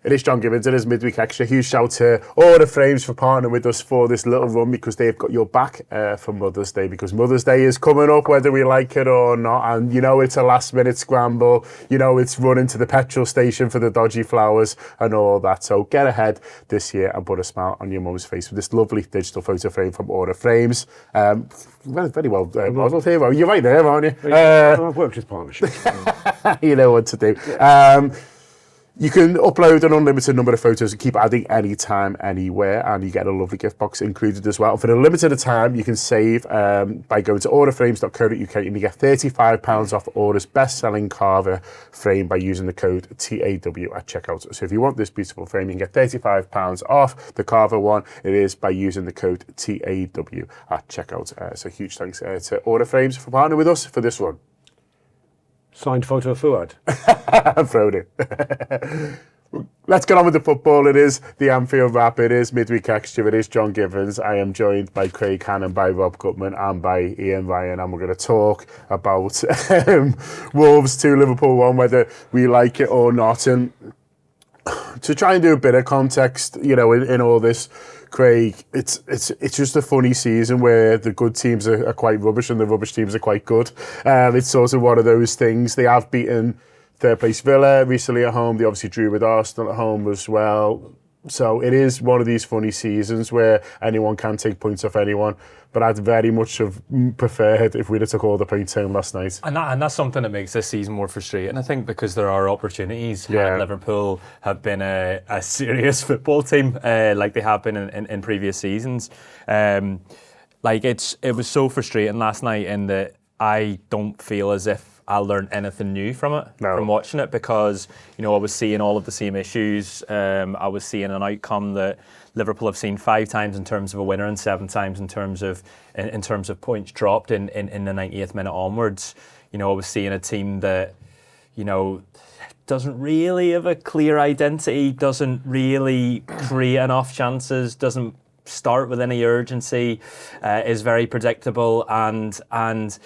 It is John Gibbons, it is Midweek Extra. Huge shout to all the frames for partnering with us for this little run, because they've got your back for Mother's Day, because Mother's Day is coming up whether we like it or not, and you know it's a last minute scramble, you know it's running to the petrol station for the dodgy flowers and all that. So get ahead this year and put a smile on your mum's face with this lovely digital photo frame from Order Frames. Very well modelled here. Well, you're right there, aren't you? I've worked with partnership. You know what to do. You can upload an unlimited number of photos and keep adding anytime, anywhere, and you get a lovely gift box included as well. For a limited time, you can save by going to orderframes.co.uk, and you get £35 off Order's best-selling carver frame by using the code TAW at checkout. So if you want this beautiful frame, you can get £35 off the carver one. It is by using the code TAW at checkout. So huge thanks to Order Frames for partnering with us for this one. Signed photo of Fuad. I've thrown it. Let's get on with the football. It is the Anfield Wrap. It is Midweek Extra. It is John Gibbons. I am joined by Craig Hannan, by Rob Gutmann, and by Ian Ryan. And we're going to talk about Wolves 2, Liverpool 1, whether we like it or not. And to try and do a bit of context, you know, in all this, Craig, it's just a funny season where the good teams are quite rubbish and the rubbish teams are quite good. It's sort of one of those things. They have beaten third place Villa recently at home. They obviously drew with Arsenal at home as well. So it is one of these funny seasons where anyone can take points off anyone. But I'd very much have preferred if we'd have took all the points home last night. And that's something that makes this season more frustrating, I think, because there are opportunities. Yeah. Liverpool have been a serious football team, like they have been in previous seasons. It was so frustrating last night in that I don't feel as if I learned anything new from it, from watching it, because, you know, I was seeing all of the same issues. I was seeing an outcome that Liverpool have seen 5 times in terms of a winner and 7 times in terms of points dropped in the 90th minute onwards. You know, I was seeing a team that, you know, doesn't really have a clear identity, doesn't really create enough chances, doesn't start with any urgency, is very predictable, and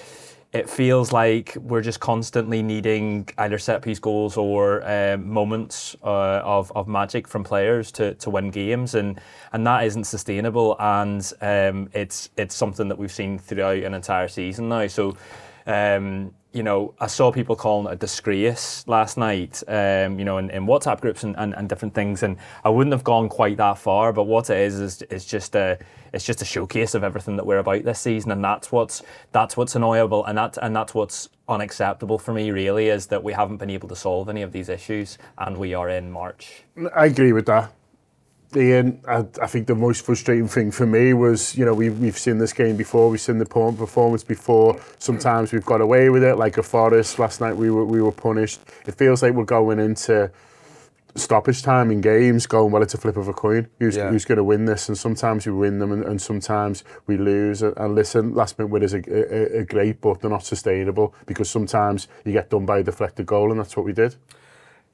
it feels like we're just constantly needing either set-piece goals or moments of magic from players to win games, and that isn't sustainable, and it's something that we've seen throughout an entire season now. So, you know, I saw people calling it a disgrace last night, you know, in WhatsApp groups and different things, and I wouldn't have gone quite that far, but what it is just a showcase of everything that we're about this season, and that's what's annoyable, and that's what's unacceptable for me, really, is that we haven't been able to solve any of these issues, and we are in March. I agree with that, Ian. I think the most frustrating thing for me was, you know, we've seen this game before, we've seen the poor performance before. Sometimes we've got away with it, like a Forest last night. We were punished. It feels like we're going into stoppage time in games going, well, it's a flip of a coin. Who's going to win this? And sometimes we win them, and sometimes we lose. And listen, last minute winners are great, but they're not sustainable, because sometimes you get done by a deflected goal, and that's what we did.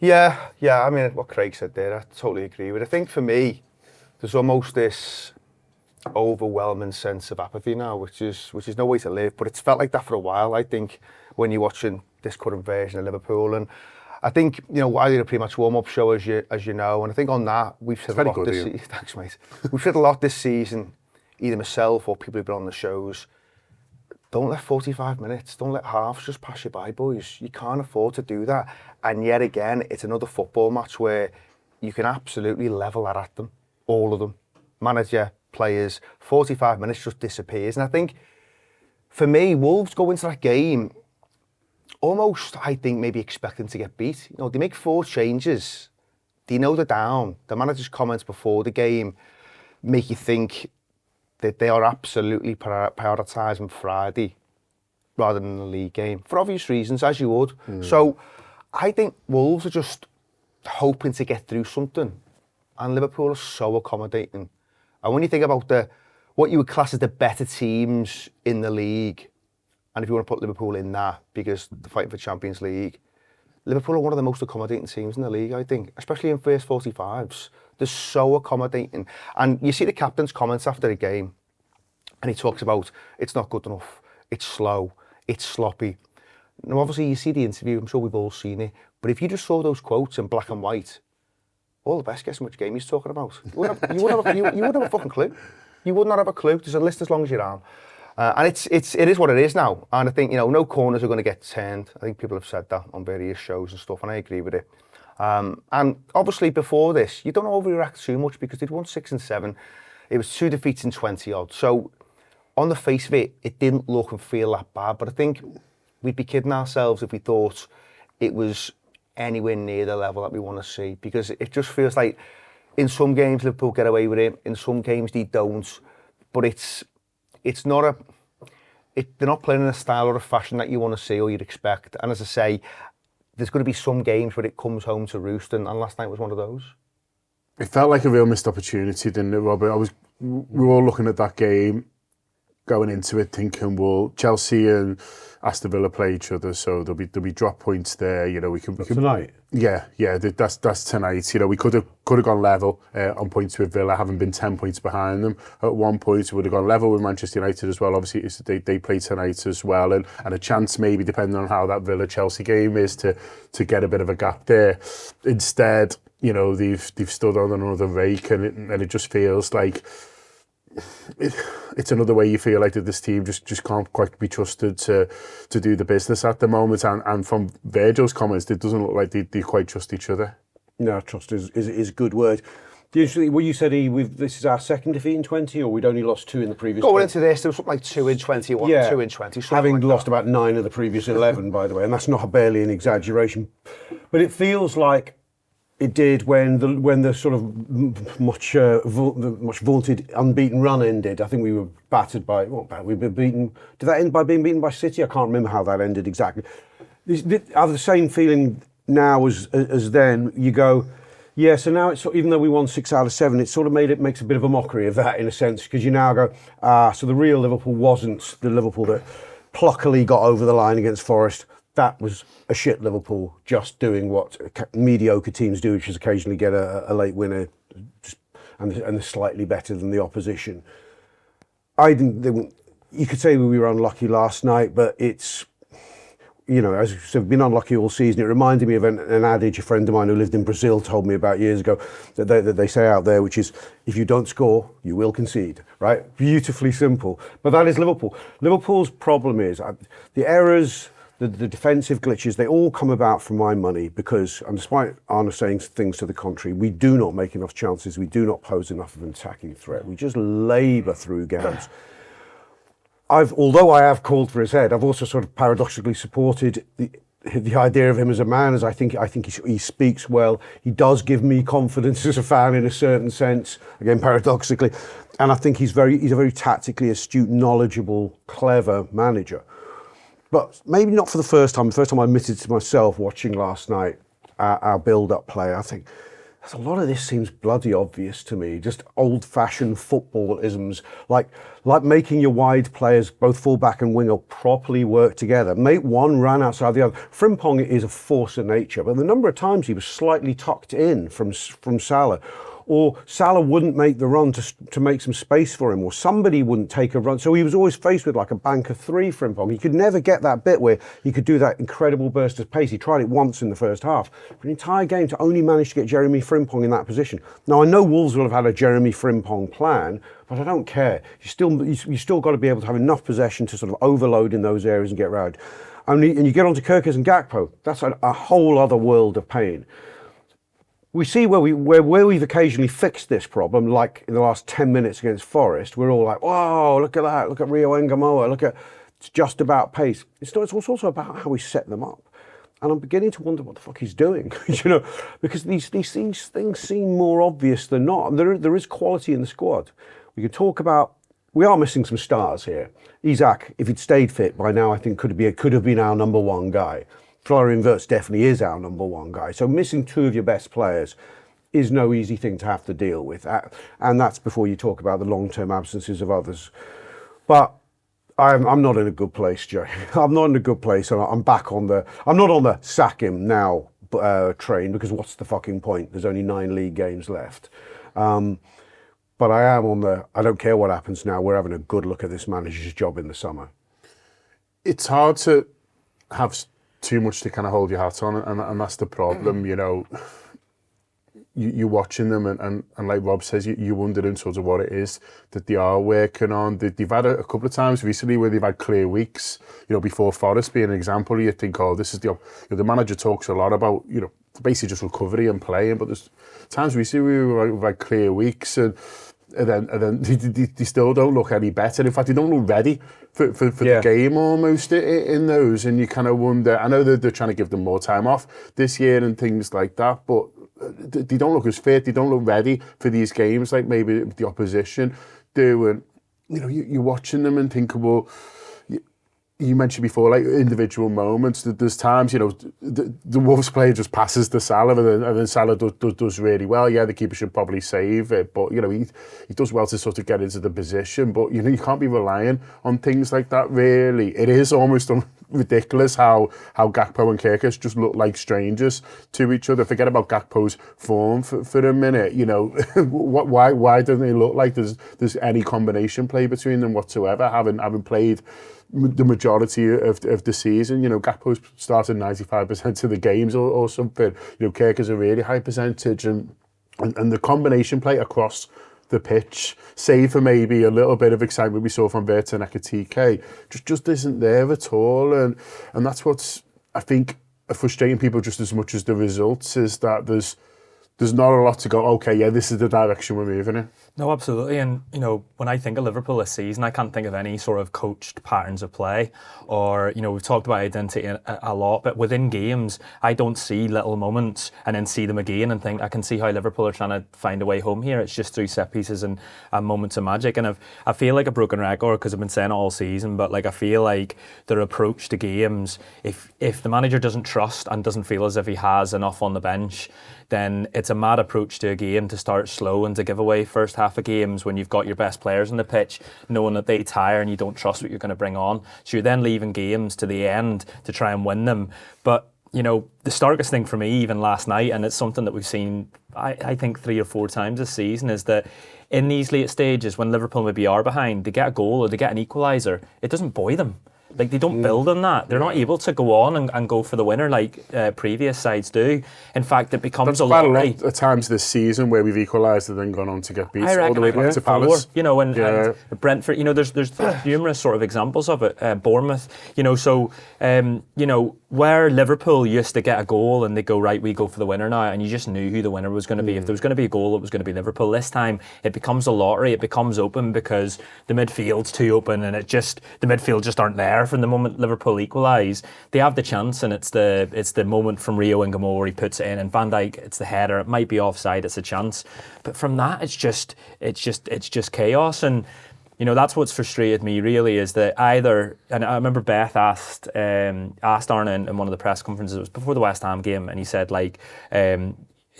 Yeah. I mean, what Craig said there, I totally agree with. I think for me, there's almost this overwhelming sense of apathy now, which is no way to live. But it's felt like that for a while, I think, when you're watching this current version of Liverpool. And I think, you know, I did a pre-match warm-up show, as you know, and I think on that we've said a lot this season. Thanks, mate. We've said a lot this season, either myself or people who've been on the shows. Don't let 45 minutes, don't let halves just pass you by, boys. You can't afford to do that. And yet again, it's another football match where you can absolutely level that at them, all of them. Manager, players, 45 minutes just disappears. And I think, for me, Wolves go into that game almost, I think, maybe expecting to get beat. You know, they make 4 changes. They know they're down. The manager's comments before the game make you think that they are absolutely prioritising Friday rather than the league game, for obvious reasons, as you would. So I think Wolves are just hoping to get through something, and Liverpool are so accommodating. And when you think about what you would class as the better teams in the league, and if you want to put Liverpool in that because they're fighting for Champions League, Liverpool are one of the most accommodating teams in the league, I think, especially in first 45s. They're so accommodating. And you see the captain's comments after the game, and he talks about it's not good enough, it's slow, it's sloppy. Now, obviously, you see the interview, I'm sure we've all seen it, but if you just saw those quotes in black and white, all the best, guess which game he's talking about. You wouldn't have a fucking clue. You would not have a clue. There's a list as long as your arm. And it is what it is now. And I think, no corners are going to get turned. I think people have said that on various shows and stuff, and I agree with it. And obviously before this, you don't overreact too much because they'd won 6 and 7. It was 2 defeats in 20 odd. So on the face of it, it didn't look and feel that bad. But I think we'd be kidding ourselves if we thought it was anywhere near the level that we want to see, because it just feels like in some games Liverpool get away with it, in some games they don't. But it's not they're not playing in a style or a fashion that you want to see or you'd expect. And as I say, there's going to be some games where it comes home to roost, and last night was one of those. It felt like a real missed opportunity, didn't it, Robert? We were all looking at that game, going into it thinking, well, Chelsea and Aston Villa play each other, so there'll be drop points there. We can tonight. Yeah, that's tonight. We could have gone level on points with Villa, having been 10 points behind them at one point. We would have gone level with Manchester United as well. Obviously, they play tonight as well, and a chance maybe, depending on how that Villa Chelsea game is, to get a bit of a gap there. Instead, they've stood on another rake, and it just feels like it's another way you feel like that this team just can't quite be trusted to do the business at the moment. And from Virgil's comments, it doesn't look like they quite trust each other. No, trust is a good word. Well, you said this is our second defeat in 20, or we'd only lost 2 in the previous. Going into this, there was something like 2 in 21, 2 in 20. Having like lost that. about 9 of the previous 11, by the way, and that's not barely an exaggeration. But it feels like it did when the sort of much vaunted unbeaten run ended. I think we were battered by we've been beaten. Did that end by being beaten by City? I can't remember how that ended exactly. I have the same feeling now as then. You go, yeah. So now it's even though we won 6 out of 7, it sort of makes a bit of a mockery of that in a sense, because you now go, so the real Liverpool wasn't the Liverpool that pluckily got over the line against Forest. That was a shit Liverpool, just doing what mediocre teams do, which is occasionally get a late winner, and they're slightly better than the opposition. You could say we were unlucky last night, but it's, as I said, we've been unlucky all season. It reminded me of an adage a friend of mine who lived in Brazil told me about years ago that they say out there, which is, if you don't score, you will concede, right? Beautifully simple. But that is Liverpool. Liverpool's problem is the errors, the defensive glitches, they all come about, for my money, because, and despite Arne saying things to the contrary, we do not make enough chances, we do not pose enough of an attacking threat. We just labour through games. Although I have called for his head, I've also sort of paradoxically supported the idea of him as a man, as I think he speaks well. He does give me confidence as a fan in a certain sense, again paradoxically, and I think he's a very tactically astute, knowledgeable, clever manager. But maybe not for the first time. The first time I admitted to myself watching last night our build-up play, I think a lot of this seems bloody obvious to me. Just old-fashioned football isms, like making your wide players, both full-back and winger, properly work together. Make one run outside the other. Frimpong is a force of nature, but the number of times he was slightly tucked in from Salah, or Salah wouldn't make the run to make some space for him, or somebody wouldn't take a run. So he was always faced with like a bank of 3 Frimpong. He could never get that bit where he could do that incredible burst of pace. He tried it once in the first half. For an entire game to only manage to get Jeremy Frimpong in that position. Now, I know Wolves will have had a Jeremy Frimpong plan, but I don't care. You still got to be able to have enough possession to sort of overload in those areas and get round. And you get onto Kirkers and Gakpo, that's a whole other world of pain. We see where we've occasionally fixed this problem, like in the last 10 minutes against Forest. We're all like, whoa, look at that, look at Rio Engamoa, look at, it's just about pace. It's also about how we set them up. And I'm beginning to wonder what the fuck he's doing, because these things seem more obvious than not. And there is quality in the squad. We can talk about, we are missing some stars here. Isak, if he'd stayed fit by now, I think could have been our number 1 guy. Florian Wirtz definitely is our number 1 guy. So missing 2 of your best players is no easy thing to have to deal with. And that's before you talk about the long-term absences of others. But I'm not in a good place, Joe. I'm not in a good place. I'm back I'm not on the sack him now train, because what's the fucking point? There's only 9 league games left. But I am on I don't care what happens now. We're having a good look at this manager's job in the summer. It's hard to have too much to kind of hold your hat on, and that's the problem. you're watching them and like Rob says, you're wondering sort of what it is that they are working on. They've had a couple of times recently where they've had clear weeks, before Forest being an example, you think, oh, this is the manager talks a lot about, basically just recovery and playing, but there's times recently we've had clear weeks and then they still don't look any better. In fact, they don't look ready for the game almost in those, and you kind of wonder. I know that they're trying to give them more time off this year and things like that, but they don't look as fit. They don't look ready for these games like maybe the opposition do. And you're watching them and think, well, you mentioned before, like individual moments. There's times, the Wolves player just passes to Salah, and then Salah does really well. Yeah, the keeper should probably save it, but he does well to sort of get into the position. But you can't be relying on things like that. Really, it is almost ridiculous how Gakpo and Kirkus just look like strangers to each other. Forget about Gakpo's form for a minute. Why don't they look like there's any combination play between them whatsoever? Having played the majority of the season, Gakpo's started 95% of the games or something. Kirk is a really high percentage, and the combination play across the pitch, save for maybe a little bit of excitement we saw from Verta and TK, just isn't there at all, and that's what's, I think, frustrating people just as much as the results, is that there's not a lot to go, okay, yeah, this is the direction we're moving in. No, absolutely. And, when I think of Liverpool this season, I can't think of any sort of coached patterns of play or, we've talked about identity a lot, but within games, I don't see little moments and then see them again and think, I can see how Liverpool are trying to find a way home here. It's just through set pieces and moments of magic. And I feel like a broken record because I've been saying it all season, but I feel like their approach to games, if the manager doesn't trust and doesn't feel as if he has enough on the bench, then it's a mad approach to a game to start slow and to give away first half of games when you've got your best players on the pitch, knowing that they tire and you don't trust what you're going to bring on. So you're then leaving games to the end to try and win them. But, the starkest thing for me, even last night, and it's something that we've seen, I think 3 or 4 times this season, is that in these late stages, when Liverpool maybe are behind, they get a goal or they get an equaliser, it doesn't buoy them. Like, they don't build on that. They're not able to go on and go for the winner like previous sides do. In fact, it becomes a lottery. At times this season where we've equalised and then gone on to get beat all the way back to Palace. And Brentford, there's numerous sort of examples of it. Bournemouth, where Liverpool used to get a goal and they go, right, we go for the winner now, and you just knew who the winner was going to be. If there was going to be a goal, it was going to be Liverpool. This time, it becomes a lottery. It becomes open because the midfield's too open, and the midfield just aren't there. From the moment Liverpool equalise, they have the chance, and it's the moment from Rio Ingamo where he puts it in, and Van Dijk, it's the header. It might be offside. It's a chance, but from that, it's just chaos. And that's what's frustrated me really, is that either, and I remember Beth asked Arne in one of the press conferences, it was before the West Ham game, and he said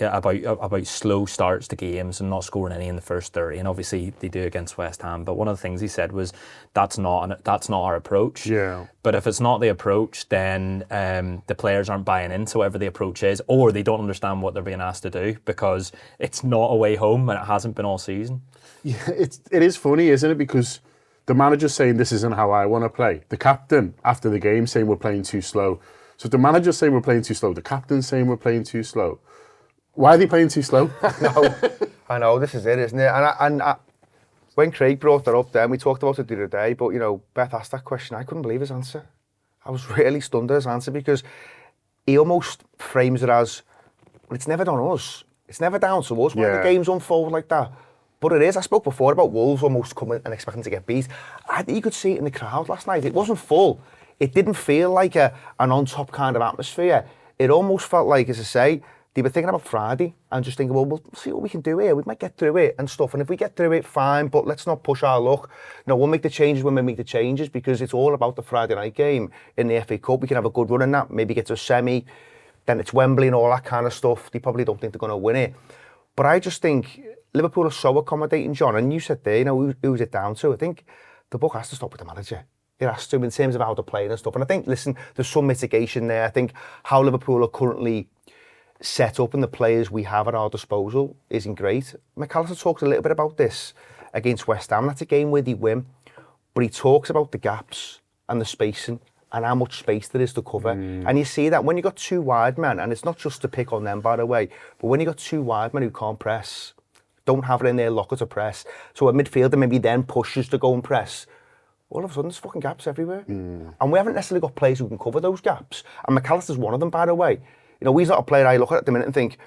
about slow starts to games and not scoring any in the first 30, and obviously they do against West Ham. But one of the things he said was that's not our approach. Yeah. But if it's not the approach, then the players aren't buying into whatever the approach is, or they don't understand what they're being asked to do because it's not a way home and it hasn't been all season. Yeah, it is funny, isn't it? Because the manager's saying this isn't how I want to play. The captain after the game saying we're playing too slow. So the manager's saying we're playing too slow. The captain's saying we're playing too slow. Why are they playing too slow? I know, this is it, isn't it? And when Craig brought that up then, we talked about it the other day, but, Beth asked that question, I couldn't believe his answer. I was really stunned at his answer because he almost frames it as, well, it's never on us. It's never down to us when the games unfold like that. But it is. I spoke before about Wolves almost coming and expecting to get beat. You could see it in the crowd last night. It wasn't full. It didn't feel like an on-top kind of atmosphere. It almost felt like, as I say, they were thinking about Friday and just thinking, well, we'll see what we can do here. We might get through it and stuff. And if we get through it, fine, but let's not push our luck. We'll make the changes when we make the changes, because it's all about the Friday night game in the FA Cup. We can have a good run in that, maybe get to a semi, then it's Wembley and all that kind of stuff. They probably don't think they're going to win it. But I just think Liverpool are so accommodating, John. And you said there, who's it down to? I think the book has to stop with the manager. It has to, in terms of how they're playing and stuff. And I think, listen, there's some mitigation there. I think how Liverpool are currently set up and the players we have at our disposal isn't great. McAllister talked a little bit about this against West Ham. That's a game where they win, but he talks about the gaps and the spacing and how much space there is to cover. And you see that when you've got two wide men, and it's not just to pick on them, by the way, but when you've got two wide men who can't press, don't have it in their locker to press, so a midfielder maybe then pushes to go and press, all of a sudden there's fucking gaps everywhere. And we haven't necessarily got players who can cover those gaps. And McAllister's one of them, by the way. You know, he's not a player I look at the minute and think,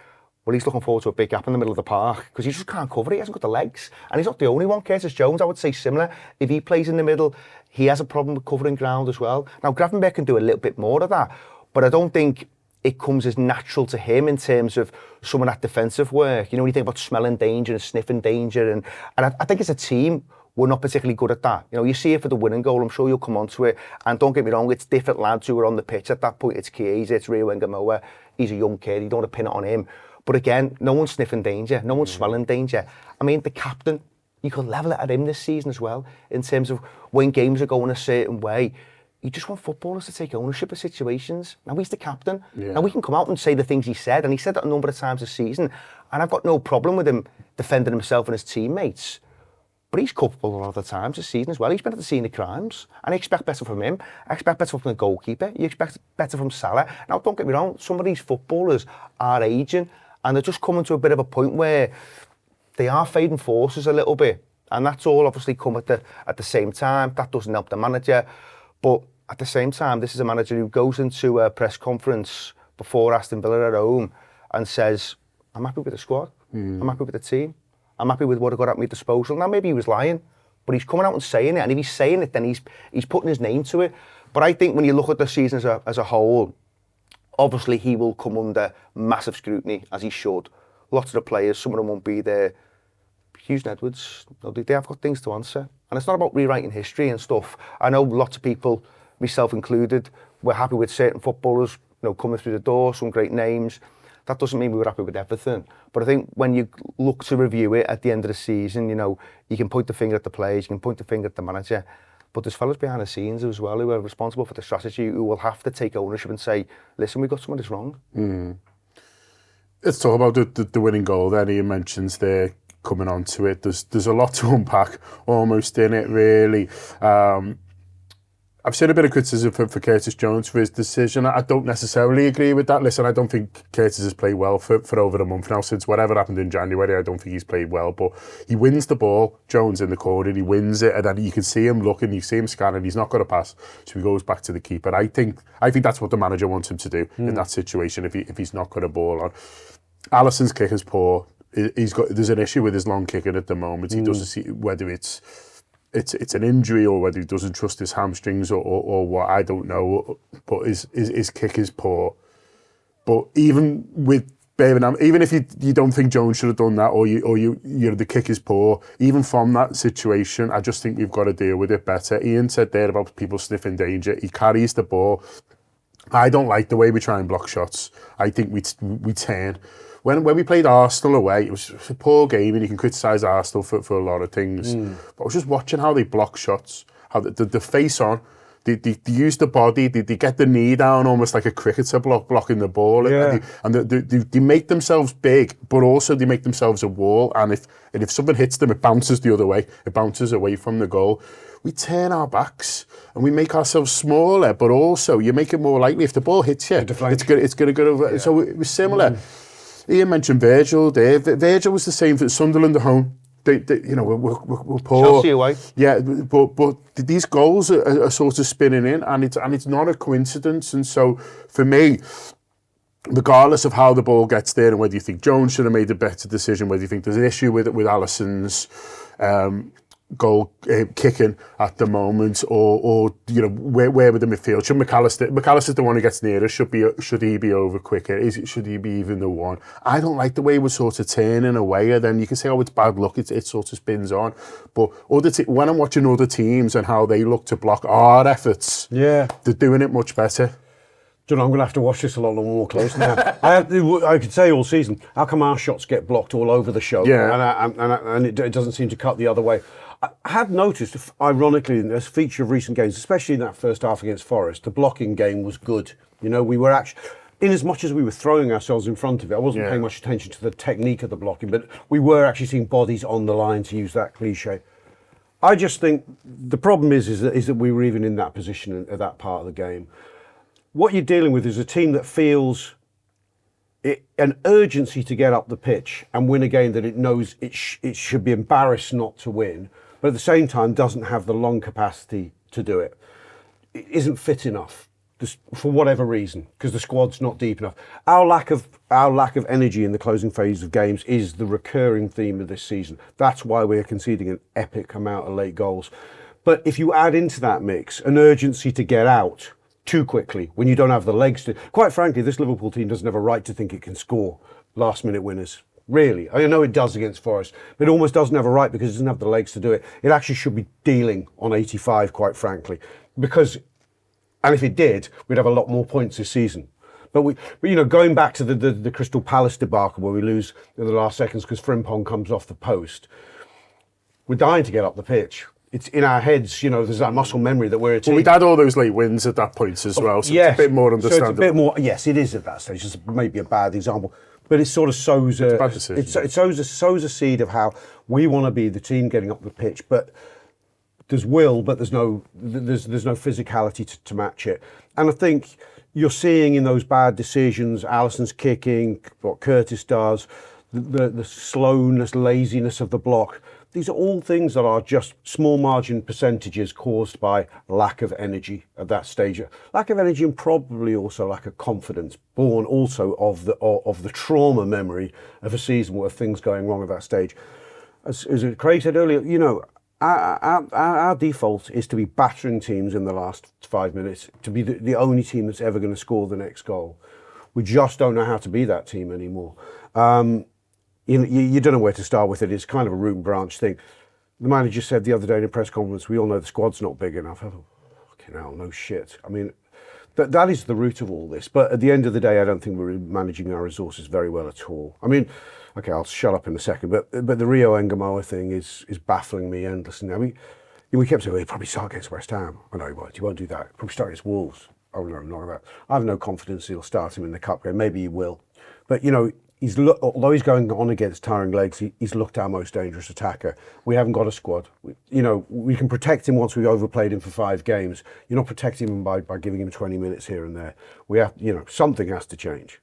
well, he's looking forward to a big gap in the middle of the park, because he just can't cover it. He hasn't got the legs. And he's not the only one. Curtis Jones, I would say similar. If he plays in the middle, he has a problem with covering ground as well. Now, Gravenberch can do a little bit more of that, but I don't think it comes as natural to him in terms of some of that defensive work. You know, when you think about smelling danger and sniffing danger, and I think as a team, we're not particularly good at that. You know, you see it for the winning goal, I'm sure you'll come on to it, and don't get me wrong, it's different lads who are on the pitch at that point. It's Chiesa, it's Rio Wengamoa, he's a young kid, you don't want to pin it on him. But again, no one's sniffing danger, no one's smelling danger. I mean, the captain, you could level it at him this season as well, in terms of when games are going a certain way. You just want footballers to take ownership of situations. Now he's the captain. Now we can come out and say the things he said, and he said that a number of times this season, and I've got no problem with him defending himself and his teammates. But he's culpable a lot of the times this season as well. He's been at the scene of crimes, and I expect better from him. I expect better from the goalkeeper. You expect better from Salah. Now, don't get me wrong, some of these footballers are aging, and they're just coming to a bit of a point where they are fading forces a little bit. And that's all obviously come at the same time. That doesn't help the manager. But at the same time, this is a manager who goes into a press conference before Aston Villa at home and says, I'm happy with the squad. I'm happy with the team. I'm happy with what I got at my disposal. Now, maybe he was lying, but he's coming out and saying it. And if he's saying it, then he's putting his name to it. But I think when you look at the season as a whole, obviously he will come under massive scrutiny, as he should. Lots of the players, some of them won't be there. Hughes and Edwards, they have got things to answer. And it's not about rewriting history and stuff. I know lots of people, myself included, were happy with certain footballers, coming through the door, some great names. That doesn't mean we were happy with everything. But I think when you look to review it at the end of the season, you can point the finger at the players, you can point the finger at the manager, but there's fellas behind the scenes as well who are responsible for the strategy, who will have to take ownership and say, listen, we got some of this wrong. Let's talk about the winning goal then. Ian mentions there, coming on to it, there's a lot to unpack almost in it, really. I've seen a bit of criticism for Curtis Jones for his decision. I don't necessarily agree with that. Listen, I don't think Curtis has played well for over a month now. Since whatever happened in January, I don't think he's played well. But he wins the ball, Jones in the corner, he wins it, and then you can see him looking, you see him scanning, he's not got a pass, so he goes back to the keeper. I think that's what the manager wants him to do in that situation if he's not got a ball on. Alisson's kick is poor. There's an issue with his long kicking at the moment. He doesn't see whether it's an injury or whether he doesn't trust his hamstrings or what, I don't know. But his kick is poor. But even with Birmingham, even if you don't think Jones should have done that, or the kick is poor, even from that situation, I just think we've got to deal with it better. Ian said there about people sniffing danger. He carries the ball. I don't like the way we try and block shots. I think we turn. When we played Arsenal away, it was a poor game, and you can criticise Arsenal for a lot of things. But I was just watching how they block shots, how the face on, they use the body, they get the knee down almost like a cricketer blocking the ball, and they make themselves big, but also they make themselves a wall. And if something hits them, it bounces the other way, it bounces away from the goal. We turn our backs and we make ourselves smaller, but also you make it more likely if the ball hits you, it's going to go over. So it was similar. Ian mentioned Virgil there. Virgil was the same for Sunderland at home. We're poor. Chelsea away. Yeah, but these goals are sort of spinning in, and it's not a coincidence. And so for me, regardless of how the ball gets there and whether you think Jones should have made a better decision, whether you think there's an issue with Alisson's goal kicking at the moment, or where with the midfield, should McAllister's the one who gets nearer, should he be over quicker, should he be even the one? I don't like the way we're sort of turning away, and then you can say, it's bad luck, it sort of spins on, but when I'm watching other teams and how they look to block our efforts, they're doing it much better. I'm going to have to watch this a lot more close now. I could say all season, how come our shots get blocked all over the show? And it doesn't seem to cut the other way. I have noticed, ironically, in this feature of recent games, especially in that first half against Forest, the blocking game was good. We were actually, in as much as we were throwing ourselves in front of it, I wasn't paying much attention to the technique of the blocking, but we were actually seeing bodies on the line, to use that cliche. I just think the problem is that we were even in that position at that part of the game. What you're dealing with is a team that feels an urgency to get up the pitch and win a game that it knows it should be embarrassed not to win, but at the same time doesn't have the long capacity to do it. It isn't fit enough, just for whatever reason, because the squad's not deep enough. Our lack of energy in the closing phase of games is the recurring theme of this season. That's why we're conceding an epic amount of late goals. But if you add into that mix an urgency to get out too quickly when you don't have the legs to, quite frankly, this Liverpool team doesn't have a right to think it can score last minute winners. Really, I know it does against Forest, but it almost doesn't have a right because it doesn't have the legs to do it. It actually should be dealing on 85, quite frankly, and if it did, we'd have a lot more points this season. But going back to the Crystal Palace debacle where we lose in the last seconds because Frimpong comes off the post, we're dying to get up the pitch. It's in our heads, there's that muscle memory that we're a team. Well, we'd had all those late wins at that point as well, so yes. It's a bit more understandable. So it's a bit more, yes, it is at that stage. It's maybe a bad example, but it sort of sows a seed of how we want to be the team getting up the pitch, but there's will, but there's no physicality to match it. And I think you're seeing in those bad decisions, Alisson's kicking, what Curtis does, the slowness, laziness of the block. These are all things that are just small margin percentages caused by lack of energy at that stage. Lack of energy and probably also lack of confidence, born also of the trauma memory of a season where things going wrong at that stage. As Craig said earlier, our default is to be battering teams in the last 5 minutes, to be the only team that's ever going to score the next goal. We just don't know how to be that team anymore. You don't know where to start with it. It's kind of a root and branch thing. The manager said the other day in a press conference, we all know the squad's not big enough. I thought, fucking hell, no shit. I mean, that is the root of all this. But at the end of the day, I don't think we're managing our resources very well at all. I mean, okay, I'll shut up in a second, but the Rio Engamoa thing is baffling me endlessly. I mean, we kept saying, well, he'll probably start against West Ham. I know he won't. He won't do that. He'll probably start against Wolves. Oh, no, not about. I have no confidence he'll start him in the cup game. Maybe he will. But, although he's going on against tiring legs, he's looked our most dangerous attacker. We haven't got a squad. We can protect him once we've overplayed him for 5 games. You're not protecting him by giving him 20 minutes here and there. We have, something has to change.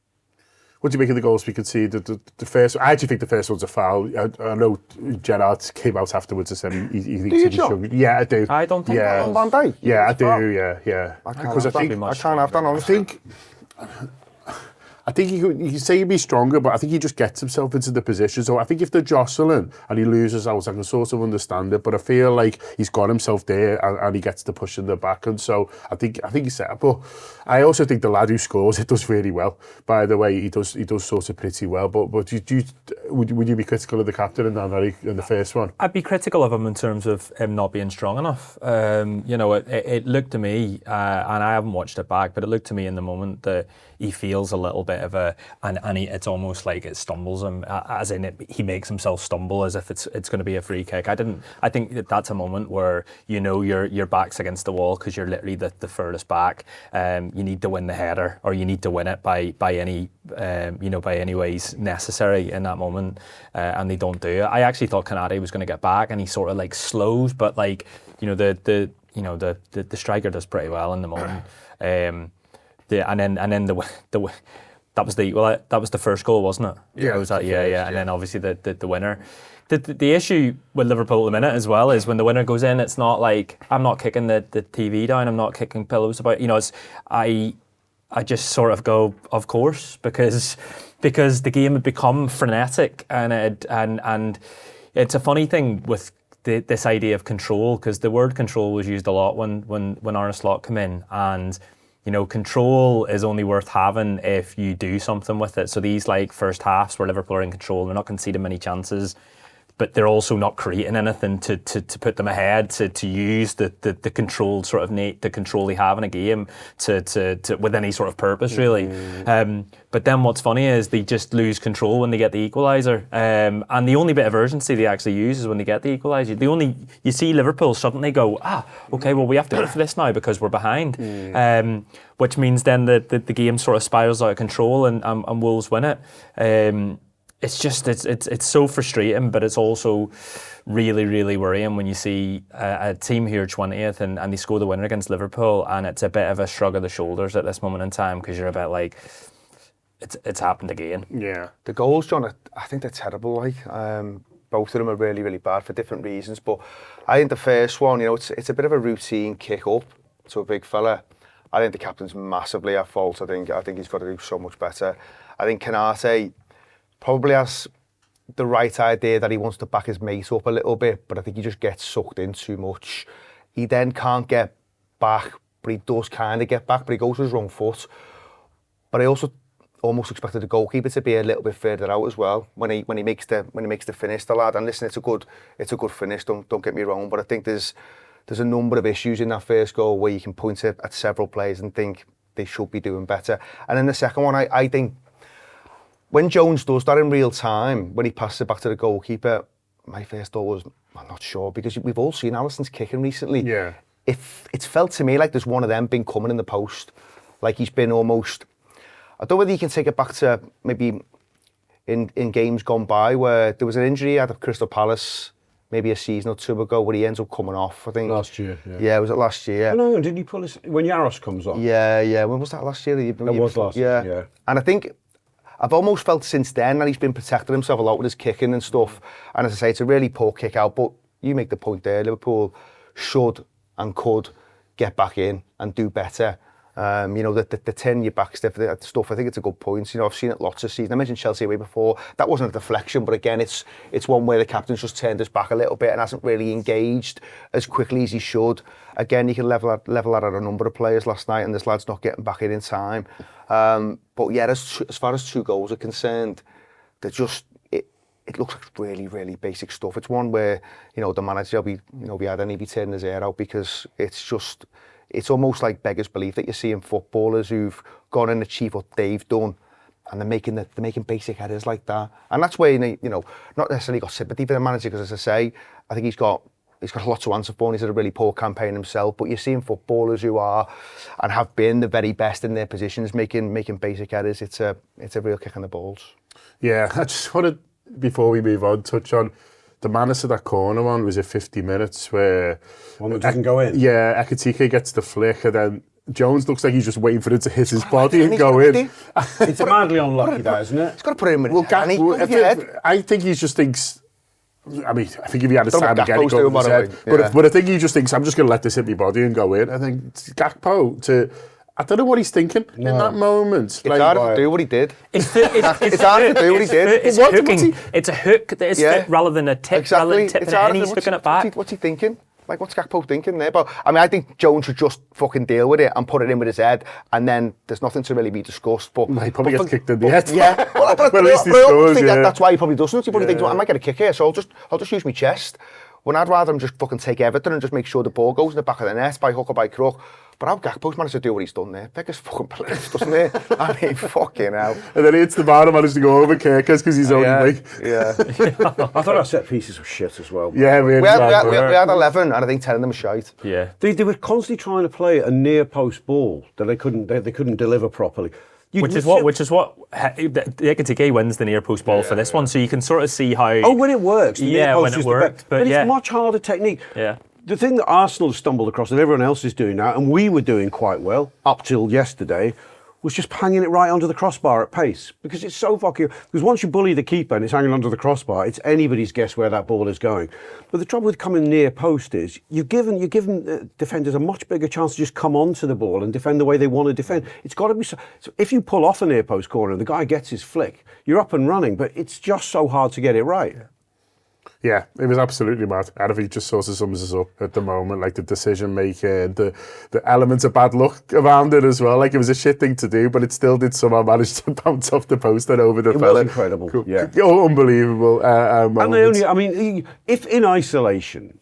What do you make of the goals we conceded? The first, I actually think the first one's a foul. I know Gerrard came out afterwards and said he thinks he's young. Yeah, I do. I don't think that was. Van Dijk? Yeah, I do. Yeah. I can't have that on. I think you can say he'd be stronger, but I think he just gets himself into the position. So I think if they're jostling and he loses out, I can sort of understand it. But I feel like he's got himself there and he gets to push in the back. And so I think he's set up. But I also think the lad who scores, it does really well. By the way, he does sort of pretty well. But would you be critical of the captain in the first one? I'd be critical of him in terms of him not being strong enough. It looked to me, and I haven't watched it back, but it looked to me in the moment that he feels a little bit of it's almost like it stumbles him, as in he makes himself stumble as if it's going to be a free kick. I think that's a moment where your back's against the wall because you're literally the furthest back. You need to win the header, or you need to win it by any ways necessary in that moment, and they don't do it. I actually thought Canate was going to get back, and he sort of like slows, but the striker does pretty well in the moment. That was the first goal, wasn't it? Yeah, it was that. Yeah. And then obviously the winner. The issue with Liverpool at the minute as well is when the winner goes in, it's not like I'm not kicking the TV down. I'm not kicking pillows about. I just sort of go, of course, because the game had become frenetic, and it's a funny thing with this idea of control, because the word control was used a lot when Arne Slot came in, and control is only worth having if you do something with it. So these first halves where Liverpool are in control, they're not conceding many chances, but they're also not creating anything to put them ahead, to use the controlled sort of the control they have in a game to with any sort of purpose, really. But then what's funny is they just lose control when they get the equaliser, and the only bit of urgency they actually use is when they get the equaliser. You see Liverpool suddenly go, okay, well we have to go for this now because we're behind, which means then the game sort of spirals out of control and Wolves win it. it's so frustrating, but it's also really, really worrying when you see a team here 20th and they score the winner against Liverpool, and it's a bit of a shrug of the shoulders at this moment in time, because you're a bit like, it's happened again. Yeah. The goals, John, I think they're terrible. Like, both of them are really, really bad for different reasons. But I think the first one, it's a bit of a routine kick up to a big fella. I think the captain's massively at fault. I think he's got to do so much better. I think Canate probably has the right idea that he wants to back his mate up a little bit, but I think he just gets sucked in too much. He then can't get back, but he does kind of get back, but he goes with his wrong foot. But I also almost expected the goalkeeper to be a little bit further out as well when he makes the finish, the lad. And listen, it's a good finish. Don't get me wrong, but I think there's a number of issues in that first goal where you can point at several players and think they should be doing better. And then the second one, I think when Jones does that in real time, when he passes it back to the goalkeeper, my first thought was, I'm not sure, because we've all seen Alisson's kicking recently. Yeah. It's felt to me like there's one of them been coming in the post, like he's been almost. I don't know whether you can take it back to maybe in games gone by where there was an injury out of Crystal Palace maybe a season or two ago where he ends up coming off, I think. Last year, yeah. Yeah, was it last year? Oh, no, didn't he pull his... When Yaros comes on? Yeah. When was that, last year? That was last year, yeah. And I think I've almost felt since then that he's been protecting himself a lot with his kicking and stuff. And as I say, it's a really poor kick out, but you make the point there, Liverpool should and could get back in and do better. The 10-year back stuff, I think it's a good point. I've seen it lots of seasons. I mentioned Chelsea away before. That wasn't a deflection, but again, it's one where the captain's just turned his back a little bit and hasn't really engaged as quickly as he should. Again, you can level that at a number of players last night, and this lad's not getting back in time. But yeah, as far as 2 goals are concerned, they're just... It looks like really, really basic stuff. It's one where, the manager will be had and he'll be turning his hair out, because it's almost like beggars belief that you're seeing footballers who've gone and achieved what they've done, and they're making basic headers like that. And that's where, not necessarily got sympathy for the manager, because as I say, I think he's got a lot to answer for, and he's had a really poor campaign himself. But you're seeing footballers who are and have been the very best in their positions making basic headers. It's a real kick in the balls. Yeah, I just want to, before we move on, touch on the madness of that corner one. Was it 50 minutes where... One that doesn't go in? Yeah, Ekitike gets the flick, and then Jones looks like he's just waiting for it to hit his body and go in. It's madly unlucky, that, isn't it? He's got to put it in with his head. I think he just thinks... I think if he had his time again, he'd go with his head. Yeah. But I think he just thinks, I'm just going to let this hit my body and go in. I think Gakpo I don't know what he's thinking in that moment. It's hard to do what he did. It's hard to do what he did. It's hooking. It's a hook that is fit rather than a tip. Exactly. It's hard, and he's hooking it back. What's he thinking? Like, what's Gakpo thinking there? But I think Jones should just fucking deal with it and put it in with his head, and then there's nothing to really be discussed. But he probably gets kicked in the head. Yeah. Well, at least he scores. I think that's why he probably doesn't. He probably thinks, I might get a kick here, so I'll just use my chest. When I'd rather him just fucking take everything and just make sure the ball goes in the back of the net by hook or by crook. But how Gakpo's managed to do what he's done there? Becker's fucking brilliant, doesn't he? I mean, fucking hell. And then he hits the bar and managed to go over Kirkus because he's only big. Yeah. I thought our set pieces were shit as well. Yeah, we had 11, and I think 10 of them were shite. Yeah. They were constantly trying to play a near post ball that they couldn't deliver properly. Which is what Ekitike wins the near post ball for this one, so you can sort of see how. Oh, when it works. When it worked, but it's much harder technique. Yeah. The thing that Arsenal stumbled across, and everyone else is doing now, and we were doing quite well up till yesterday, was just hanging it right onto the crossbar at pace, because it's so fucking... Because once you bully the keeper and it's hanging onto the crossbar, it's anybody's guess where that ball is going. But the trouble with coming near post is you've given defenders a much bigger chance to just come onto the ball and defend the way they want to defend. It's got to be so if you pull off a near post corner, the guy gets his flick, you're up and running, but it's just so hard to get it right. Yeah, it was absolutely mad. I think it just sort of sums us up at the moment, like the decision making, the elements of bad luck around it as well. Like, it was a shit thing to do, but it still did somehow manage to bounce off the post and over the fella. It was incredible. Cool. Yeah, unbelievable. And if in isolation,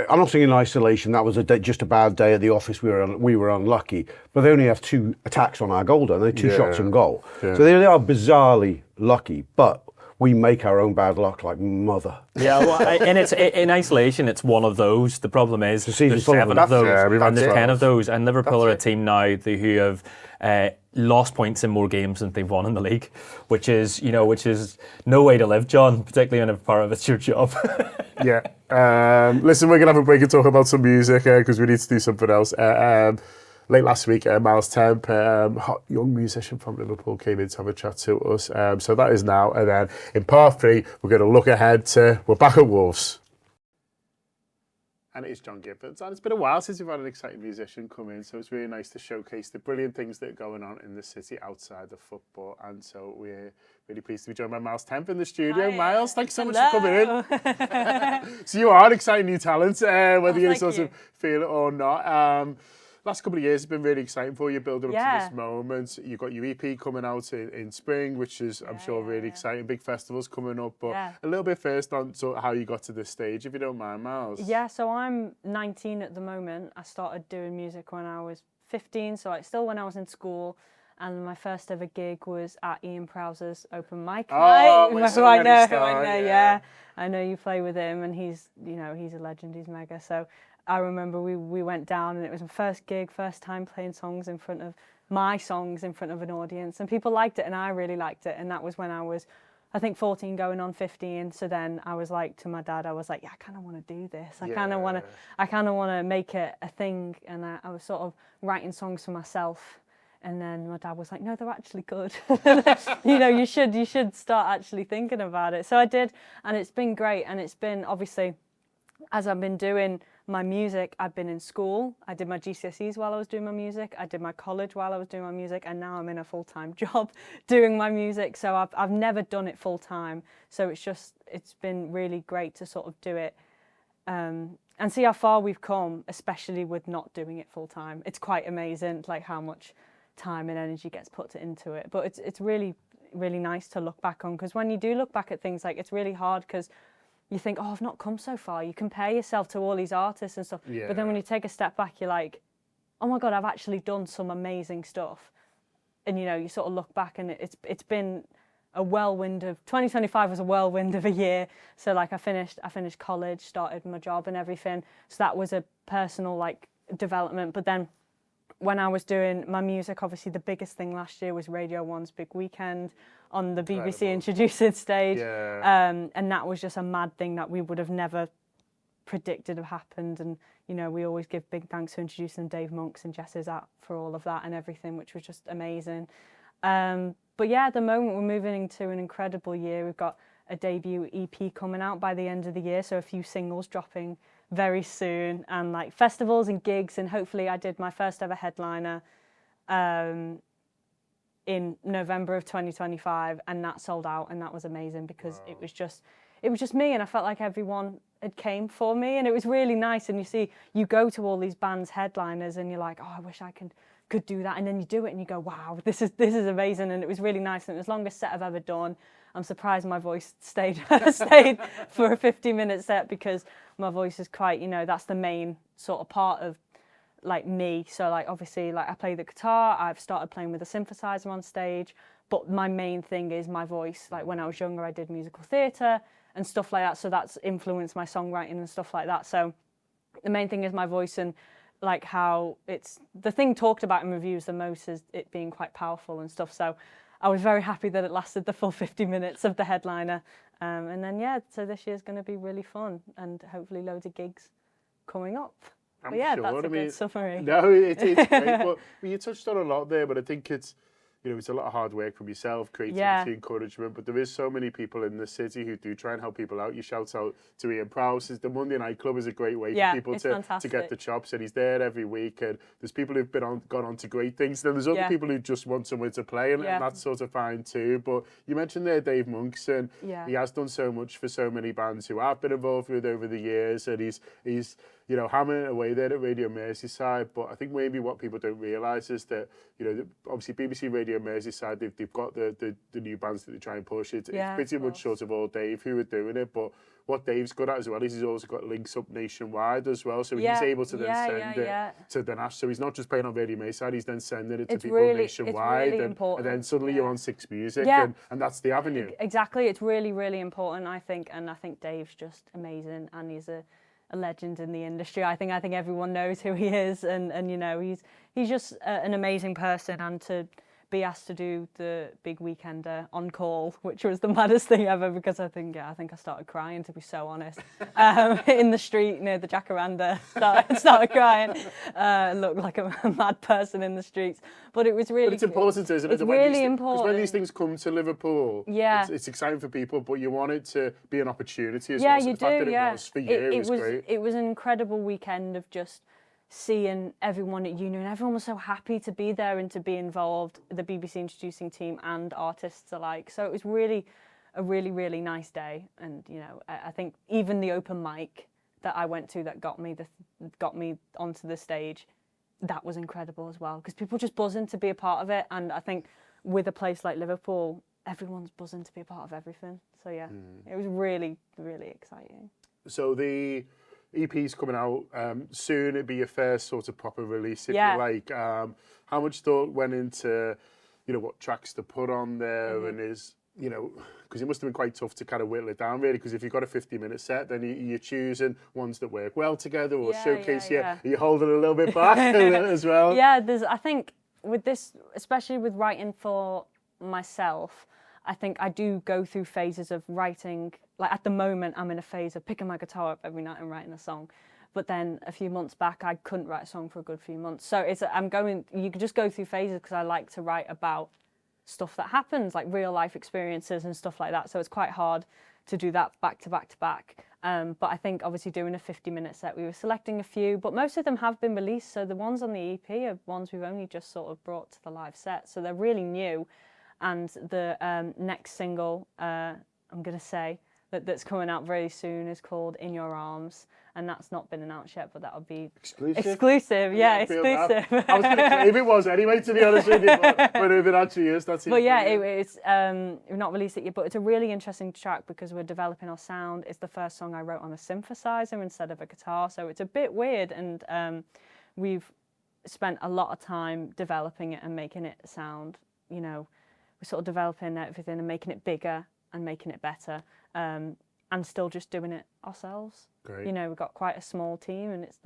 I'm not saying in isolation that was just a bad day at the office. We were unlucky, but they only have 2 attacks on our goal. They 2 shots on goal, so they are bizarrely lucky, but. We make our own bad luck like mother. Yeah, and it's in isolation. It's one of those. The problem is there's 7 of those, and there's 10 of those. And Liverpool are a team now who have lost points in more games than they've won in the league, which is no way to live, John, particularly when a part of it's your job. Yeah. Listen, we're going to have a break and talk about some music because we need to do something else. Late last week, Miles Temp, hot young musician from Liverpool, came in to have a chat to us. So that is now. And then in part 3, we're going to look ahead to, we're back at Wolves. And it is John Gibbons. And it's been a while since we've had an exciting musician come in, so it's really nice to showcase the brilliant things that are going on in the city outside of football. And so we're really pleased to be joined by Miles Temp in the studio. Hi. Miles, thanks so much for coming in. So you are an exciting new talent, whether you sort of feel it or not. Last couple of years have been really exciting for you, building up to this moment. You've got your EP coming out in spring, which is, I'm sure, really exciting. Big festivals coming up. But a little bit first on sort of how you got to this stage, if you don't mind, Miles. Yeah, so I'm 19 at the moment. I started doing music when I was 15, so still when I was in school. And my first ever gig was at Ian Prowser's open mic night. Who I know, I know you play with him, and he's a legend. He's mega. So I remember we went down, and it was my first gig, first time playing songs in front of an audience, and people liked it, and I really liked it. And that was when I was, I think, 14 going on 15. So then I was like to my dad, I was like, yeah, I kind of want to do this. I kind of want to make it a thing. And I was sort of writing songs for myself. And then my dad was like, no, they're actually good. You should start actually thinking about it. So I did, and it's been great. And it's been, obviously, as I've been doing my music, I've been in school. I did my GCSEs while I was doing my music. I did my college while I was doing my music, and now I'm in a full-time job doing my music. So I've never done it full-time. So it's been really great to sort of do it and see how far we've come, especially with not doing it full-time. It's quite amazing, like how much time and energy gets put into it. But it's really, really nice to look back on, because when you do look back at things, like, it's really hard because you think, oh, I've not come so far. You compare yourself to all these artists and stuff. Yeah. But then when you take a step back, you're like, oh my God, I've actually done some amazing stuff. And, you sort of look back, and it's been a whirlwind of, 2025 was a whirlwind of a year. So like I finished college, started my job and everything. So that was a personal like development. But then when I was doing my music, obviously the biggest thing last year was Radio 1's Big Weekend on the BBC Introducing stage. Yeah. And that was just a mad thing that we would have never predicted have happened. And, we always give big thanks to Introducing Dave Monks and Jess Izzat for all of that and everything, which was just amazing. But yeah, at the moment we're moving into an incredible year. We've got a debut EP coming out by the end of the year, so a few singles dropping very soon, and like festivals and gigs, and hopefully I did my first ever headliner in November of 2025, and that sold out, and that was amazing because it was just me, and I felt like everyone had came for me, and it was really nice. And you go to all these bands headliners and you're like, oh, I wish I could do that, and then you do it and you go, wow, this is amazing. And it was really nice, and it was the longest set I've ever done. I'm surprised my voice stayed for a 50-minute set, because my voice is quite, that's the main sort of part of like me. So like obviously like I play the guitar, I've started playing with a synthesizer on stage, but my main thing is my voice. Like when I was younger, I did musical theatre and stuff like that, so that's influenced my songwriting and stuff like that. So the main thing is my voice, and like how it's the thing talked about in reviews the most is it being quite powerful and stuff. So I was very happy that it lasted the full 50 minutes of the headliner. And then, so this year's going to be really fun, and hopefully loads of gigs coming up. But yeah, sure. That's a good summary. No, it's great. But you touched on a lot there, but I think it's a lot of hard work from yourself, creativity, encouragement. But there is so many people in the city who do try and help people out. You shout out to Ian Prowse. The Monday Night Club is a great way for people to get the chops, and he's there every week. And there's people who've gone on to great things. Then there's other people who just want somewhere to play, and that's sort of fine too. But you mentioned there Dave Monks, and he has done so much for so many bands who I've been involved with over the years, and he's hammering away there at Radio Merseyside. But I think maybe what people don't realise is that, obviously BBC Radio Merseyside, they've got the new bands that they try and push. It's pretty much sort of all Dave who are doing it. But what Dave's good at as well is he's also got links up nationwide as well. So he's able to then send it to the national. So he's not just playing on Radio Merseyside, he's then sending it to people nationwide. It's really and then suddenly you're on Six Music, and that's the avenue. Exactly. It's really, really important, I think. And I think Dave's just amazing, and he's a a legend in the industry. I think everyone knows who he is, and you know, he's just an amazing person, and to be asked to do the big weekender on call, which was the maddest thing ever, because I think I started crying, to be so honest, in the street near the Jacaranda. Started crying, looked like a mad person in the streets. But it was really. But it's important, isn't it? It's really important. Because when these things come to Liverpool, yeah, it's exciting for people, but you want it to be an opportunity as yeah, well. So you the fact do. that Yeah, it was for you, it was great. It was an incredible weekend of just seeing everyone at Union. Everyone was so happy to be there and to be involved, the BBC introducing team and artists alike. So it was really a really nice day. And you know, I think even the open mic that I went to that got me onto the stage, that was incredible as well, because people just buzzing to be a part of it. And I think with a place like Liverpool, everyone's buzzing to be a part of everything. So yeah, it was really exciting. So the EP's coming out soon. It'd be your first sort of proper release, if Yeah. you like. How much thought went into, you know, what tracks to put on there, and is, you know, because it must have been quite tough to kind of whittle it down, really, because if you've got a 50-minute set, then you're choosing ones that work well together or showcase you. Are you holding a little bit back as well? Yeah, I think with this, especially with writing for myself, I think I do go through phases of writing. Like at the moment, I'm in a phase of picking my guitar up every night and writing a song. But then a few months back, I couldn't write a song for a good few months. So you can just go through phases, because I like to write about stuff that happens, like real life experiences and stuff like that. So it's quite hard to do that back to back to back. But I think obviously doing a 50-minute set, we were selecting a few, but most of them have been released. So the ones on the EP are ones we've only just sort of brought to the live set. So they're really new. And the next single, I'm going to say, that's coming out very soon is called In Your Arms, and that's not been announced yet, but that'll be exclusive. Yeah, exclusive. I was going to claim it was anyway, to be honest with you, but if it actually is, that's it. But yeah, it's we've not released it yet, but it's a really interesting track because we're developing our sound. It's the first song I wrote on a synthesizer instead of a guitar, so it's a bit weird, and we've spent a lot of time developing it and making it sound, you know, we're sort of developing everything and making it bigger and making it better. And still just doing it ourselves. Great. You know, we've got quite a small team, and it's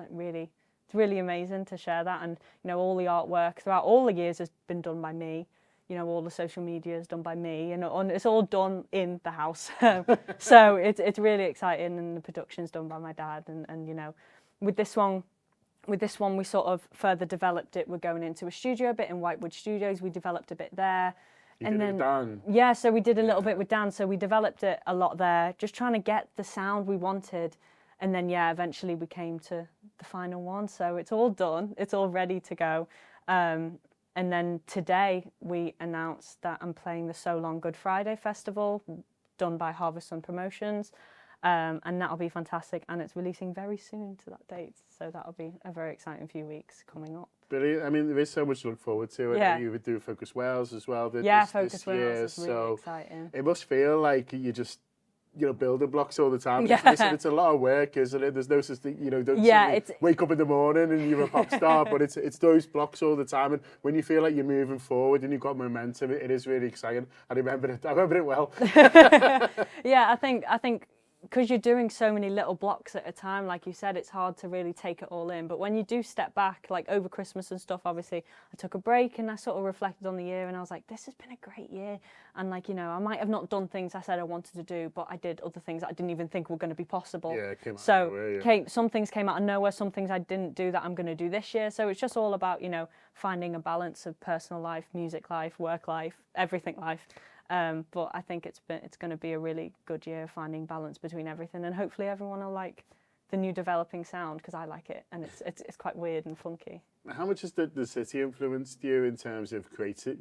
really amazing to share that. And you know, all the artwork throughout all the years has been done by me. You know, all the social media is done by me, and it's all done in the house. So it's really exciting, and the production's done by my dad. And you know, with this one, we sort of further developed it. We're going into a studio, a bit in Whitewood Studios. We developed a bit there. And then Dan. Yeah, so we did a little bit with Dan. So we developed it a lot there, just trying to get the sound we wanted. And then, yeah, eventually we came to the final one. So it's all done. It's all ready to go. And then today we announced that I'm playing the So Long Good Friday Festival, done by Harvest Sun Promotions. And that'll be fantastic. And it's releasing very soon to that date. So that'll be a very exciting few weeks coming up. Brilliant. I mean, there is so much to look forward to. Yeah. You would do Focus Wales as well. Focus Wales is really exciting. It must feel like you just, you know, building blocks all the time. Yeah. It's a lot of work, isn't it? There's no such thing, you know, don't wake up in the morning and you're a pop star, but it's those blocks all the time. And when you feel like you're moving forward and you've got momentum, it is really exciting. I remember it well. Yeah, I think because you're doing so many little blocks at a time, like you said, it's hard to really take it all in. But when you do step back, like over Christmas and stuff, obviously, I took a break and I sort of reflected on the year and I was like, this has been a great year. And like, you know, I might have not done things I said I wanted to do, but I did other things that I didn't even think were going to be possible. Yeah, it came out of nowhere, yeah. Some things came out of nowhere, some things I didn't do that I'm going to do this year. So it's just all about, you know, finding a balance of personal life, music life, work life, everything life. But I think it's going to be a really good year finding balance between everything, and hopefully everyone will like the new developing sound, because I like it, and it's quite weird and funky. How much has the city influenced you in terms of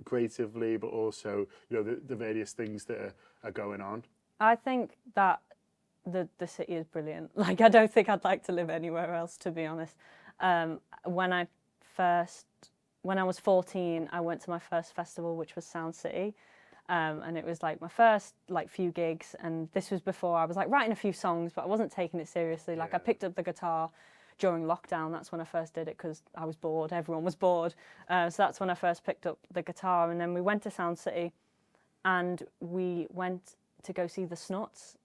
creatively, but also, you know, the various things that are going on? I think that the city is brilliant. Like, I don't think I'd like to live anywhere else, to be honest. When I was 14, I went to my first festival, which was Sound City. And it was like my first few gigs, and this was before I was like writing a few songs, but I wasn't taking it seriously. Like I picked up the guitar during lockdown. That's when I first did it, because I was bored. Everyone was bored. So that's when I first picked up the guitar, and then we went to Sound City, and we went to go see the Snuts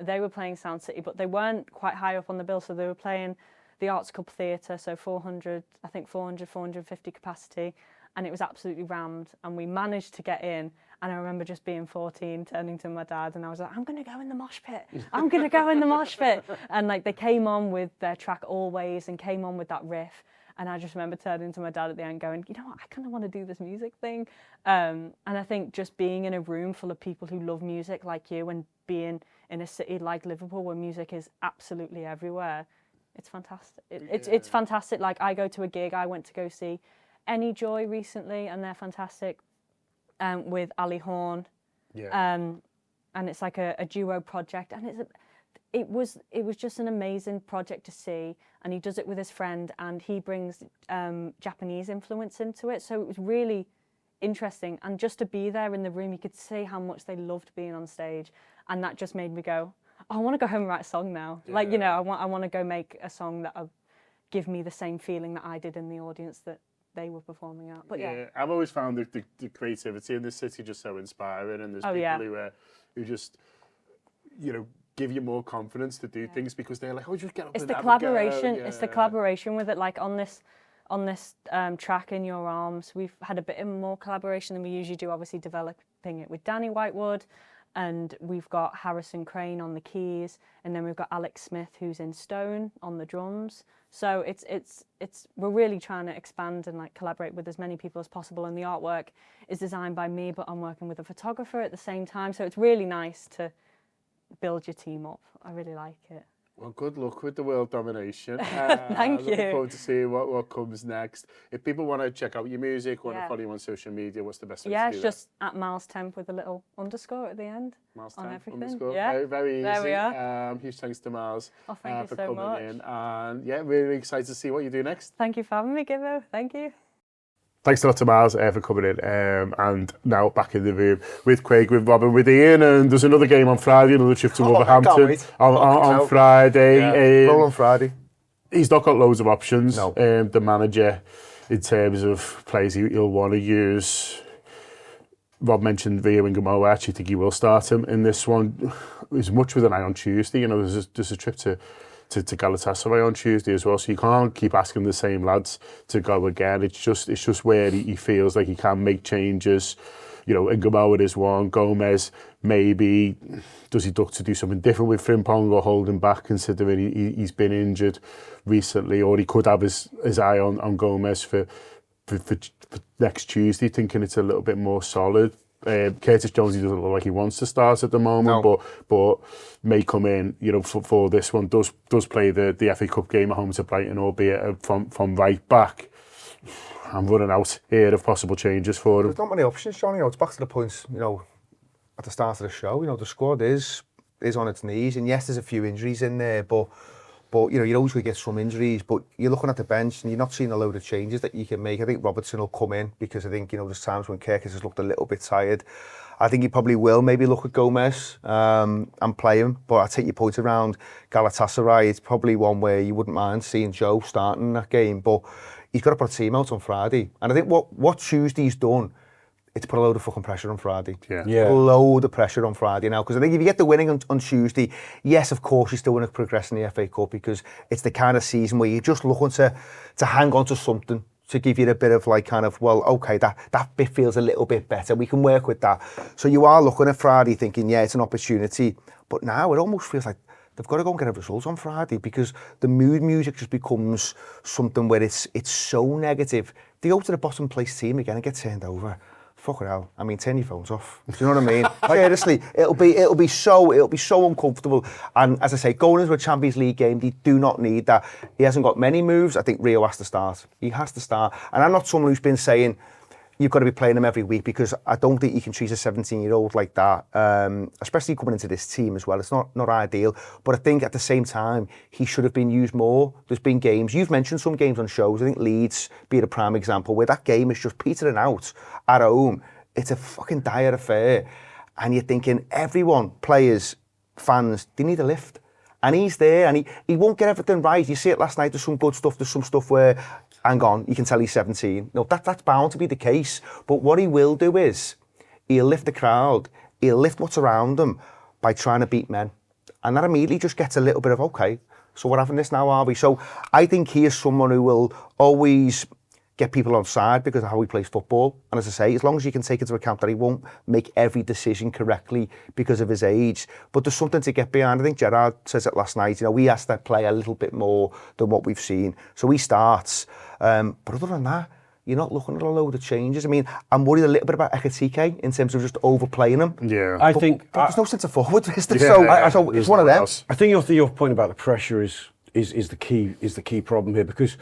they were playing Sound City, but they weren't quite high up on the bill, so they were playing the Arts Club Theatre, so 450 capacity, and it was absolutely rammed, and we managed to get in. And I remember just being 14, turning to my dad, and I was like, I'm going to go in the mosh pit. I'm going to go in the mosh pit. And like they came on with their track Always and came on with that riff. And I just remember turning to my dad at the end going, you know what, I kind of want to do this music thing. And I think just being in a room full of people who love music like you and being in a city like Liverpool where music is absolutely everywhere, it's fantastic. It's fantastic. Like I go to a gig, I went to go see Any Joy recently, and they're fantastic. With Ali Horn, and it's like a duo project, and it was just an amazing project to see, and he does it with his friend, and he brings Japanese influence into it, so it was really interesting, and just to be there in the room, you could see how much they loved being on stage, and that just made me go, oh, I want to go home and write a song now. Like, you know, I want to go make a song that'll give me the same feeling that I did in the audience that they were performing at. But yeah, I've always found the creativity in this city just so inspiring, and there's people who just, you know, give you more confidence to do things because they're like, oh, just get up it's and the have collaboration. a go. It's the collaboration with it. Like on this track, In Your Arms, we've had a bit more collaboration than we usually do. Obviously, developing it with Danny Whitewood, and we've got Harrison Crane on the keys, and then we've got Alex Smith, who's in Stone, on the drums. So it's we're really trying to expand and like collaborate with as many people as possible. And the artwork is designed by me, but I'm working with a photographer at the same time. So it's really nice to build your team up. I really like it. Well, good luck with the world domination. Thank you. Looking forward to seeing what comes next. If people want to check out your music, want to Yeah. follow you on social media, what's the best way Yeah, to it's do just at Miles Temp with a little underscore at the end. Miles on Temp everything. underscore. Yeah. Very, very easy. There we are. Huge thanks to Miles Oh, thank you for so coming much. in. And yeah, really excited to see what you do next. Thank you for having me, Gibbo. Thank you. Thanks a lot to Miles for coming in. And now back in the room with Craig, with Robin, with Ian. And there's another game on Friday, another trip to Wolverhampton on Friday. Yeah. Roll on Friday. He's not got loads of options, No. the manager, in terms of players he'll want to use. Rob mentioned Via Wingamoa. I actually think he will start him in this one. As much with an eye on Tuesday. You know, there's a trip to Galatasaray on Tuesday as well, so you can't keep asking the same lads to go again. It's just where he feels like he can make changes. You know, Ngamoa is one. Gomez, maybe does he look to do something different with Frimpong or hold him back, considering he's been injured recently, or he could have his eye on Gomez for next Tuesday, thinking it's a little bit more solid. Curtis Jones, he doesn't look like he wants to start at the moment, but may come in, you know, for this one. Does play the FA Cup game at home to Brighton, albeit from right back. I'm running out here of possible changes for him. There's not many options, Johnny. You know, it's back to the points, you know, at the start of the show. You know, the squad is on its knees, and yes, there's a few injuries in there, but you know, you're always going to get some injuries, but you're looking at the bench and you're not seeing a load of changes that you can make. I think Robertson will come in because I think, you know, there's times when Kirkus has looked a little bit tired. I think he probably will maybe look at Gomez and play him, but I take your point around Galatasaray. It's probably one where you wouldn't mind seeing Joe starting that game, but he's got to put a team out on Friday. And I think what Tuesday's done, it's put a load of fucking pressure on Friday. Yeah. A load of pressure on Friday now. Because I think if you get the winning on Tuesday, yes, of course, you still want to progress in the FA Cup because it's the kind of season where you're just looking to hang on to something to give you a bit of like kind of, well, okay, that bit feels a little bit better. We can work with that. So you are looking at Friday thinking, yeah, it's an opportunity. But now it almost feels like they've got to go and get a result on Friday because the mood music just becomes something where it's so negative. They go to the bottom place team again and get turned over. Fuck it hell. I mean, turn your phones off. Do you know what I mean? Seriously, it'll be so uncomfortable. And as I say, going into a Champions League game, they do not need that. He hasn't got many moves. I think Rio has to start. He has to start. And I'm not someone who's been saying you've got to be playing him every week because I don't think you can treat a 17-year-old like that, especially coming into this team as well. It's not ideal. But I think at the same time, he should have been used more. There's been games, you've mentioned some games on shows, I think Leeds being a prime example, where that game is just petering out at home. It's a fucking dire affair. And you're thinking, everyone, players, fans, they need a lift. And he's there, and he won't get everything right. You see it last night, there's some good stuff, there's some stuff where, hang on, you can tell he's 17. No, that's bound to be the case. But what he will do is, he'll lift the crowd, he'll lift what's around him by trying to beat men. And that immediately just gets a little bit of, okay, so we're having this now, are we? So I think he is someone who will always get people on side because of how he plays football. And as I say, as long as you can take into account that he won't make every decision correctly because of his age, but there's something to get behind. I think Gerrard says it last night, we asked that play a little bit more than what we've seen. So he starts. But other than that, you're not looking at a load of changes. I mean, I'm worried a little bit about Ekitike in terms of just overplaying him. Yeah. I think there's no sense of forward, is there? Yeah, so it's one of them. I think your point about the pressure is the key problem here, because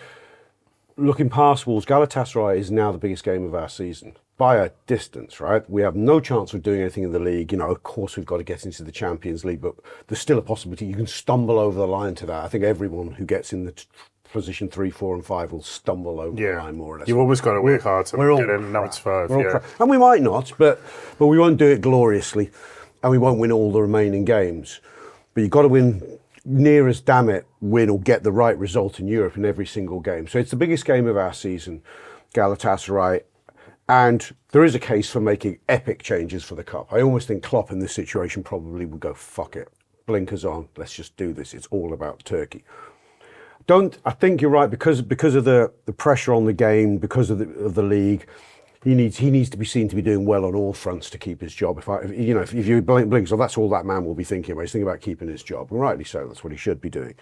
looking past Wolves, Galatasaray is now the biggest game of our season by a distance, right? We have no chance of doing anything in the league. Of course we've got to get into the Champions League, but there's still a possibility you can stumble over the line to that. I think everyone who gets in the position 3, 4 and 5 will stumble over the line more or less. You've always got to work hard to get in, now it's 5. And we might not, but we won't do it gloriously, and we won't win all the remaining games. But you've got to win near as damn it win or get the right result in Europe in every single game. So it's the biggest game of our season, Galatasaray, and there is a case for making epic changes for the Cup. I almost think Klopp in this situation probably would go, fuck it, blinkers on, let's just do this, it's all about Turkey. I think you're right, because of the pressure on the game, because of the league, he needs to be seen to be doing well on all fronts to keep his job. If you blink, so that's all that man will be thinking about. He's thinking about keeping his job, and rightly so. That's what he should be doing.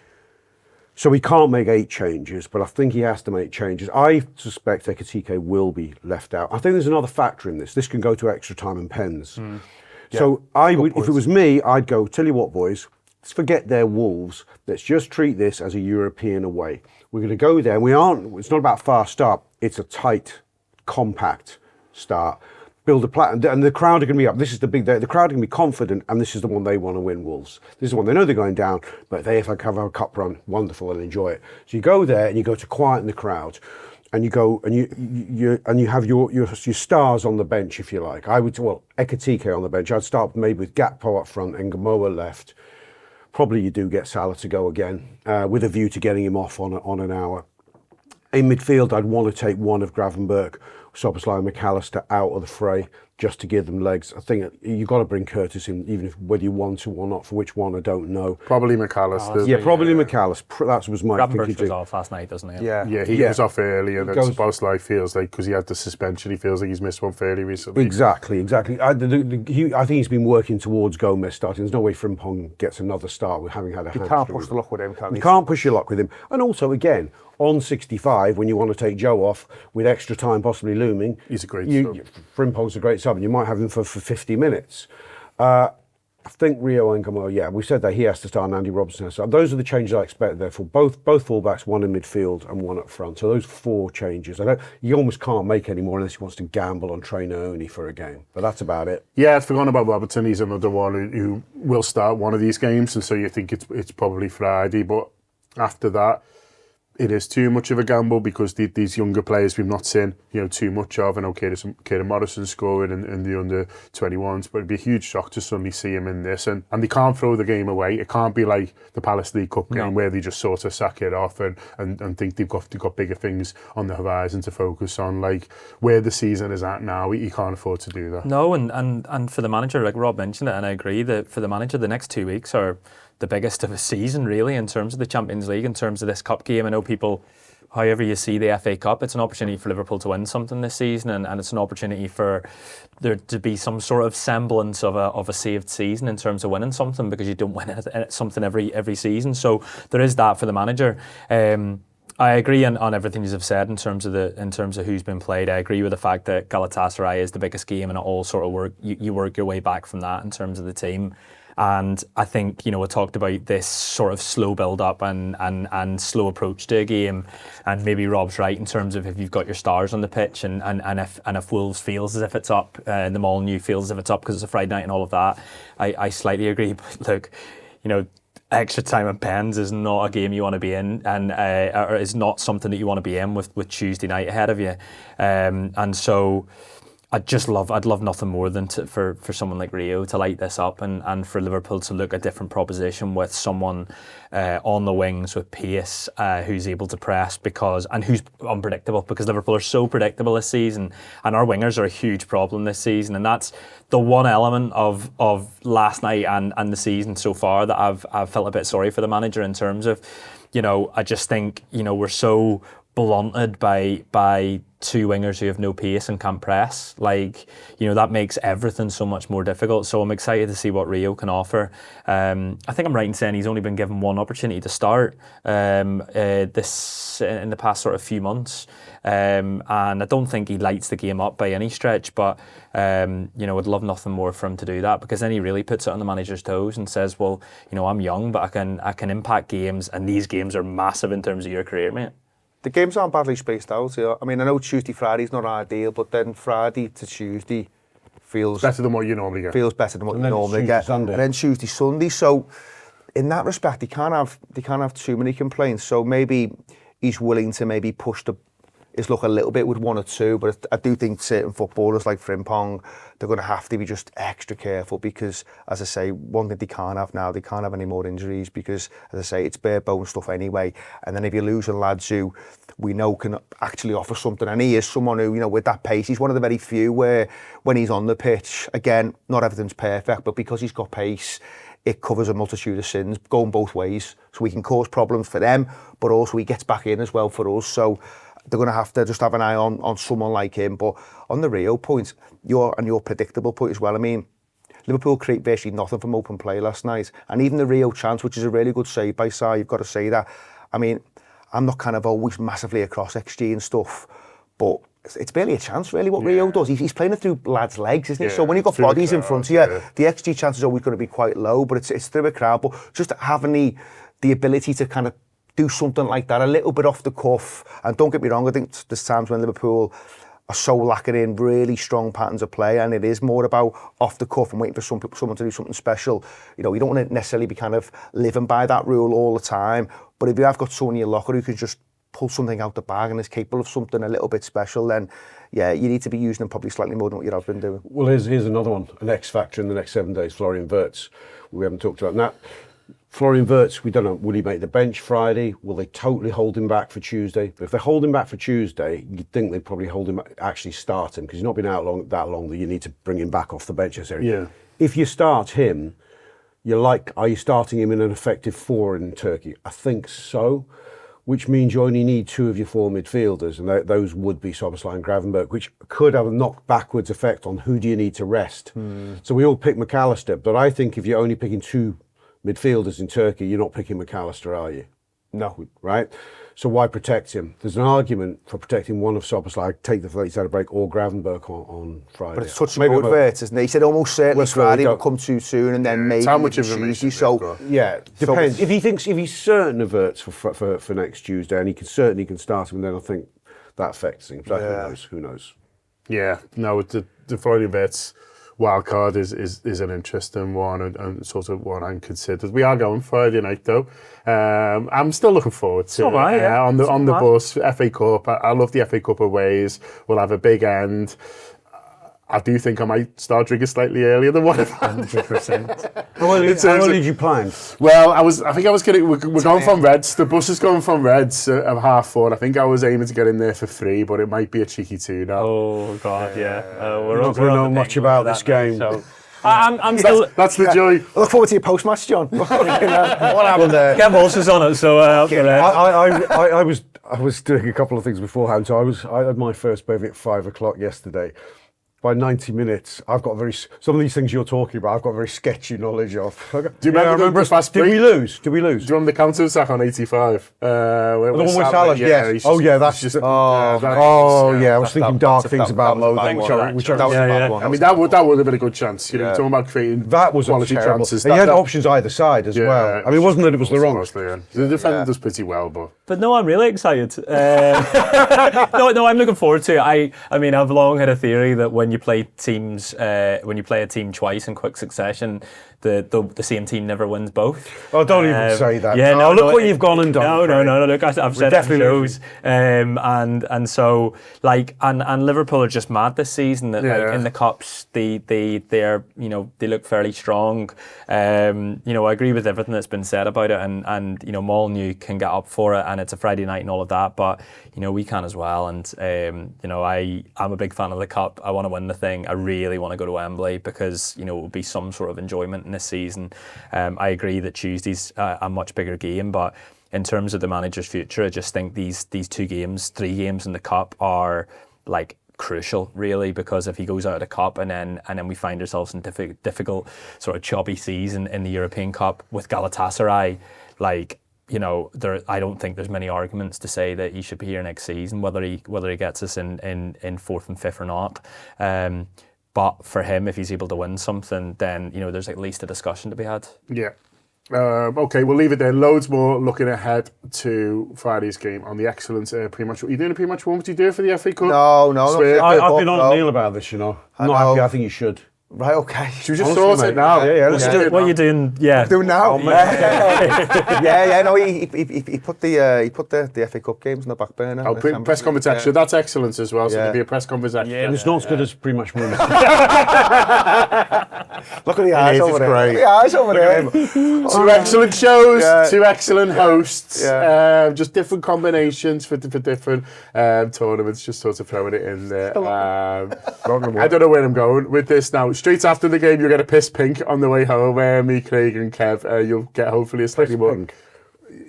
So he can't make 8 changes, but I think he has to make changes. I suspect Ekitike will be left out. I think there's another factor in this. This can go to extra time and pens. So I would, if it was me, I'd go, tell you what, boys, let's forget their Wolves. Let's just treat this as a European away. We're going to go there. It's not about fast start. It's a tight, compact start. Build a plan, and the crowd are going to be up. This is the crowd are going to be confident, and this is the one they want to win, Wolves. This is the one they know they're going down, but if I have a cup run, wonderful, and enjoy it. So you go there and you go to quieten the crowd, and you go and you have your stars on the bench, if you like. Ekitike on the bench. I'd start maybe with Gakpo up front and Gamoa left. Probably you do get Salah to go again, with a view to getting him off on an hour. In midfield, I'd want to take one of Gravenberch, Szoboszlai and McAllister out of the fray, just to give them legs. I think you've got to bring Curtis in, even if whether you want to or not. For which one, I don't know. Probably McAllister. Probably McAllister. That was my thinking. Gravenberch was off last night, doesn't he? Yeah, he goes off early, and then Szoboszlai feels like, because he had the suspension, he feels like he's missed one fairly recently. Exactly. I think he's been working towards Gomez starting. There's no way Frimpong gets another start with having had a hamstring. You can't push the luck with him, can you? You can't push your luck with him. And also, again, on 65, when you want to take Joe off with extra time possibly looming, he's a great sub. Frimpong's a great sub, and you might have him for 50 minutes. I think Rio and Gamoa, we said that he has to start and Andy Robertson has to start. Those are the changes I expect there for both fullbacks, one in midfield and one up front. So those 4 changes. You almost can't make any more unless he wants to gamble on trainer only for a game. But that's about it. Yeah, I'd forgotten about Robertson. He's another one who will start one of these games, and so you think it's probably Friday. But after that, it is too much of a gamble, because these younger players we've not seen too much of. I know Kieran Morrison scoring in the under-21s, but it'd be a huge shock to suddenly see him in this. And they can't throw the game away. It can't be like the Palace League Cup game where they just sort of sack it off and think they've got bigger things on the horizon to focus on. Like where the season is at now, you can't afford to do that. No, and for the manager, like Rob mentioned it, and I agree that for the manager, the next 2 weeks are the biggest of a season, really, in terms of the Champions League, in terms of this cup game. I know people, however you see the FA Cup, it's an opportunity for Liverpool to win something this season, and it's an opportunity for there to be some sort of semblance of a saved season in terms of winning something, because you don't win something every season. So there is that for the manager. I agree on everything you have said in terms of who's been played. I agree with the fact that Galatasaray is the biggest game, and it all sort of you work your way back from that in terms of the team. And I think, we talked about this sort of slow build-up and slow approach to a game. And maybe Rob's right in terms of if you've got your stars on the pitch and if Wolves feels as if it's up, and the Molineux feels as if it's up because it's a Friday night and all of that, I slightly agree. But look, extra time and pens is not a game you want to be in, and or is not something that you want to be in with Tuesday night ahead of you. And so I'd love nothing more than for someone like Rio to light this up and for Liverpool to look a different proposition with someone on the wings with pace, who's able to press and who's unpredictable, because Liverpool are so predictable this season and our wingers are a huge problem this season, and that's the one element of last night and the season so far that I've felt a bit sorry for the manager in terms of, I just think, we're so blunted by two wingers who have no pace and can't press. That makes everything so much more difficult. So I'm excited to see what Rio can offer. I think I'm right in saying he's only been given one opportunity to start this in the past sort of few months. And I don't think he lights the game up by any stretch, but would love nothing more for him to do that, because then he really puts it on the manager's toes and says, well, I'm young, but I can impact games, and these games are massive in terms of your career, mate. The games aren't badly spaced out. I mean, I know Tuesday, Friday's not ideal, but then Friday to Tuesday feels better than what you normally get. Feels better than what you normally get. Sunday. And then Tuesday, Sunday. So in that respect, they can't have too many complaints. So maybe he's willing to maybe push his luck a little bit with one or two. But I do think certain footballers like Frimpong, they're going to have to be just extra careful, because, as I say, one thing they can't have now, they can't have any more injuries, because, as I say, it's bare bone stuff anyway. And then if you're losing lads who we know can actually offer something, and he is someone who, with that pace, he's one of the very few where when he's on the pitch, again, not everything's perfect, but because he's got pace, it covers a multitude of sins, going both ways. So we can cause problems for them, but also he gets back in as well for us. So they're going to have to just have an eye on someone like him. But on the Rio point, your predictable point as well, I mean, Liverpool create virtually nothing from open play last night. And even the Rio chance, which is a really good save by Sarr, you've got to say that. I mean, I'm not kind of always massively across XG and stuff, but it's barely a chance really what Rio does. He's playing it through lads' legs, isn't he? So when you've got bodies in front of you, the XG chance is always going to be quite low, but it's through a crowd. But just having the ability to kind of do something like that, a little bit off the cuff. And don't get me wrong, I think there's times when Liverpool are so lacking in really strong patterns of play, and it is more about off the cuff and waiting for someone to do something special. You don't want to necessarily be kind of living by that rule all the time. But if you have got someone in your locker who can just pull something out the bag and is capable of something a little bit special, then you need to be using them probably slightly more than what you have been doing. Well, here's another one, an X factor in the next 7 days, Florian Wirtz. We haven't talked about that. Florian Wirtz, we don't know, will he make the bench Friday? Will they totally hold him back for Tuesday? But if they hold him back for Tuesday, you'd think they'd probably actually start him, because he's not been out that long that you need to bring him back off the bench necessarily. Yeah. If you start him, are you starting him in an effective 4 in Turkey? I think so, which means you only need 2 of your 4 midfielders, and those would be Szoboszlai and Gravenberch, which could have a knock backwards effect on who do you need to rest. So we all pick McAllister, but I think if you're only picking 2 midfielders in Turkey, you're not picking McAllister, are you? No. Right? So why protect him? There's an argument for protecting one of Szoboszlai, take the late out break, or Gravenberch on Friday. But it's such a good Wirtz, isn't it? He said almost certainly Friday will come too soon, and then maybe how much Tuesday. So yeah, depends. If he's certain of Wirtz for next Tuesday, and he can start him, then I think that affects things. But who knows? Yeah, no, the Florian Wirtz wild card is an interesting one, and sort of one I'm considered. We are going Friday night though. I'm still looking forward to it. On the bus, FA Cup. I love the FA Cup aways. We'll have a big end. I do think I might start drinking slightly earlier than what I've had. 100%. How early did you plan? Well, I think I was we're going from Reds. The bus is going from Reds at 4:30. I think I was aiming to get in there for 3, but it might be a cheeky 2 now. Oh God, yeah. We're not going to know much about this game. So. I'm still. That's the joy. I look forward to your post-match, John. What happened there? Kev Walsh on it, so I was doing a couple of things beforehand. So I had my first baby at 5 o'clock yesterday. By 90 minutes, I've got some of these things you're talking about, I've got very sketchy knowledge of. Do you remember the fast break? Did we lose? Do you remember the counter-attack on 85? The one with Salah, yes. That's just... I was thinking dark things about Lothar. I mean, that would have been a good chance. You know, talking about creating quality chances. And you had options either side as well. I mean, it wasn't that it was the wrong. The defender does pretty well, but But no, I'm really excited. No, I'm looking forward to it. I mean, I've long had a theory that when you play a team twice in quick succession, the same team never wins both. Oh, don't even say that. Yeah, no, look what you've gone and done. No. Look, I've said it in shows, and so like, and Liverpool are just mad this season. That like in the cups, they're they look fairly strong. I agree with everything that's been said about it, and Molineux can get up for it, and it's a Friday night and all of that, but we can as well. And I'm a big fan of the cup. I want to win the thing. I really want to go to Wembley because it will be some sort of enjoyment in this season. I agree that Tuesday's a much bigger game, but in terms of the manager's future, I just think these 3 games in the cup are like crucial, really, because if he goes out of the cup and then we find ourselves in difficult sort of choppy season in the European Cup with Galatasaray, like I don't think there's many arguments to say that he should be here next season, whether he gets us in 4th and 5th or not. But for him, if he's able to win something, then there's at least a discussion to be had. Yeah. Okay, we'll leave it there. Loads more looking ahead to Friday's game on the Excellence pre-match. Are you doing a pre-match one? Would you do it for the FA Cup? No. I've been on Neil about this, I'm not happy. I think you should. Right, okay. Should we just sort it now? Yeah, let's do it. What are you doing? Yeah. Do now. No, he put the FA Cup games on the back burner. Oh, press conference extra. That's Excellence as well, so there'll be a press conference extra. Yeah, it's not as good as pretty much more. Look at the eyes over there. Great. The eyes over there. 2 excellent shows, 2 excellent hosts, just different combinations for different tournaments, just sort of throwing it in there. I don't know where I'm going with this now. Straight after the game, you'll get a piss pink on the way home. Me, Craig and Kev, you'll get hopefully a slightly more... Pink.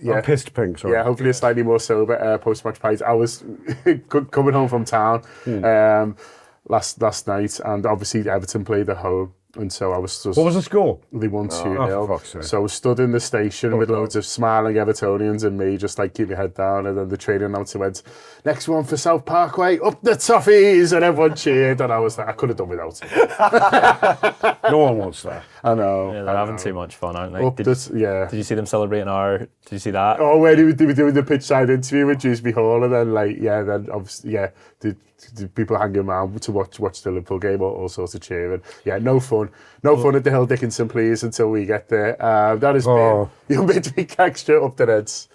Yeah, pissed pink, sorry. Yeah, hopefully a slightly more sober post-match pint. I was coming home from town last night, and obviously Everton played at home. And so I was just... What was the score? They won 2-0. for fuck's sake. So I was stood in the station with loads of smiling Evertonians and me, just like keep your head down. And then the trainer announcer went, next one for South Parkway, up the Toffees! And everyone cheered. And I was like, I could have done without it. No one wants that. I know. Yeah, they're having too much fun, aren't they? Did you see them celebrating Did you see that? Oh, where they were doing the pitch side interview with Dewsbury Hall, and then then obviously, the people hanging around to watch the Liverpool game, all sorts of cheering. Yeah, no fun at the Hill Dickinson, please, until we get there. That is your midweek extra up the Reds.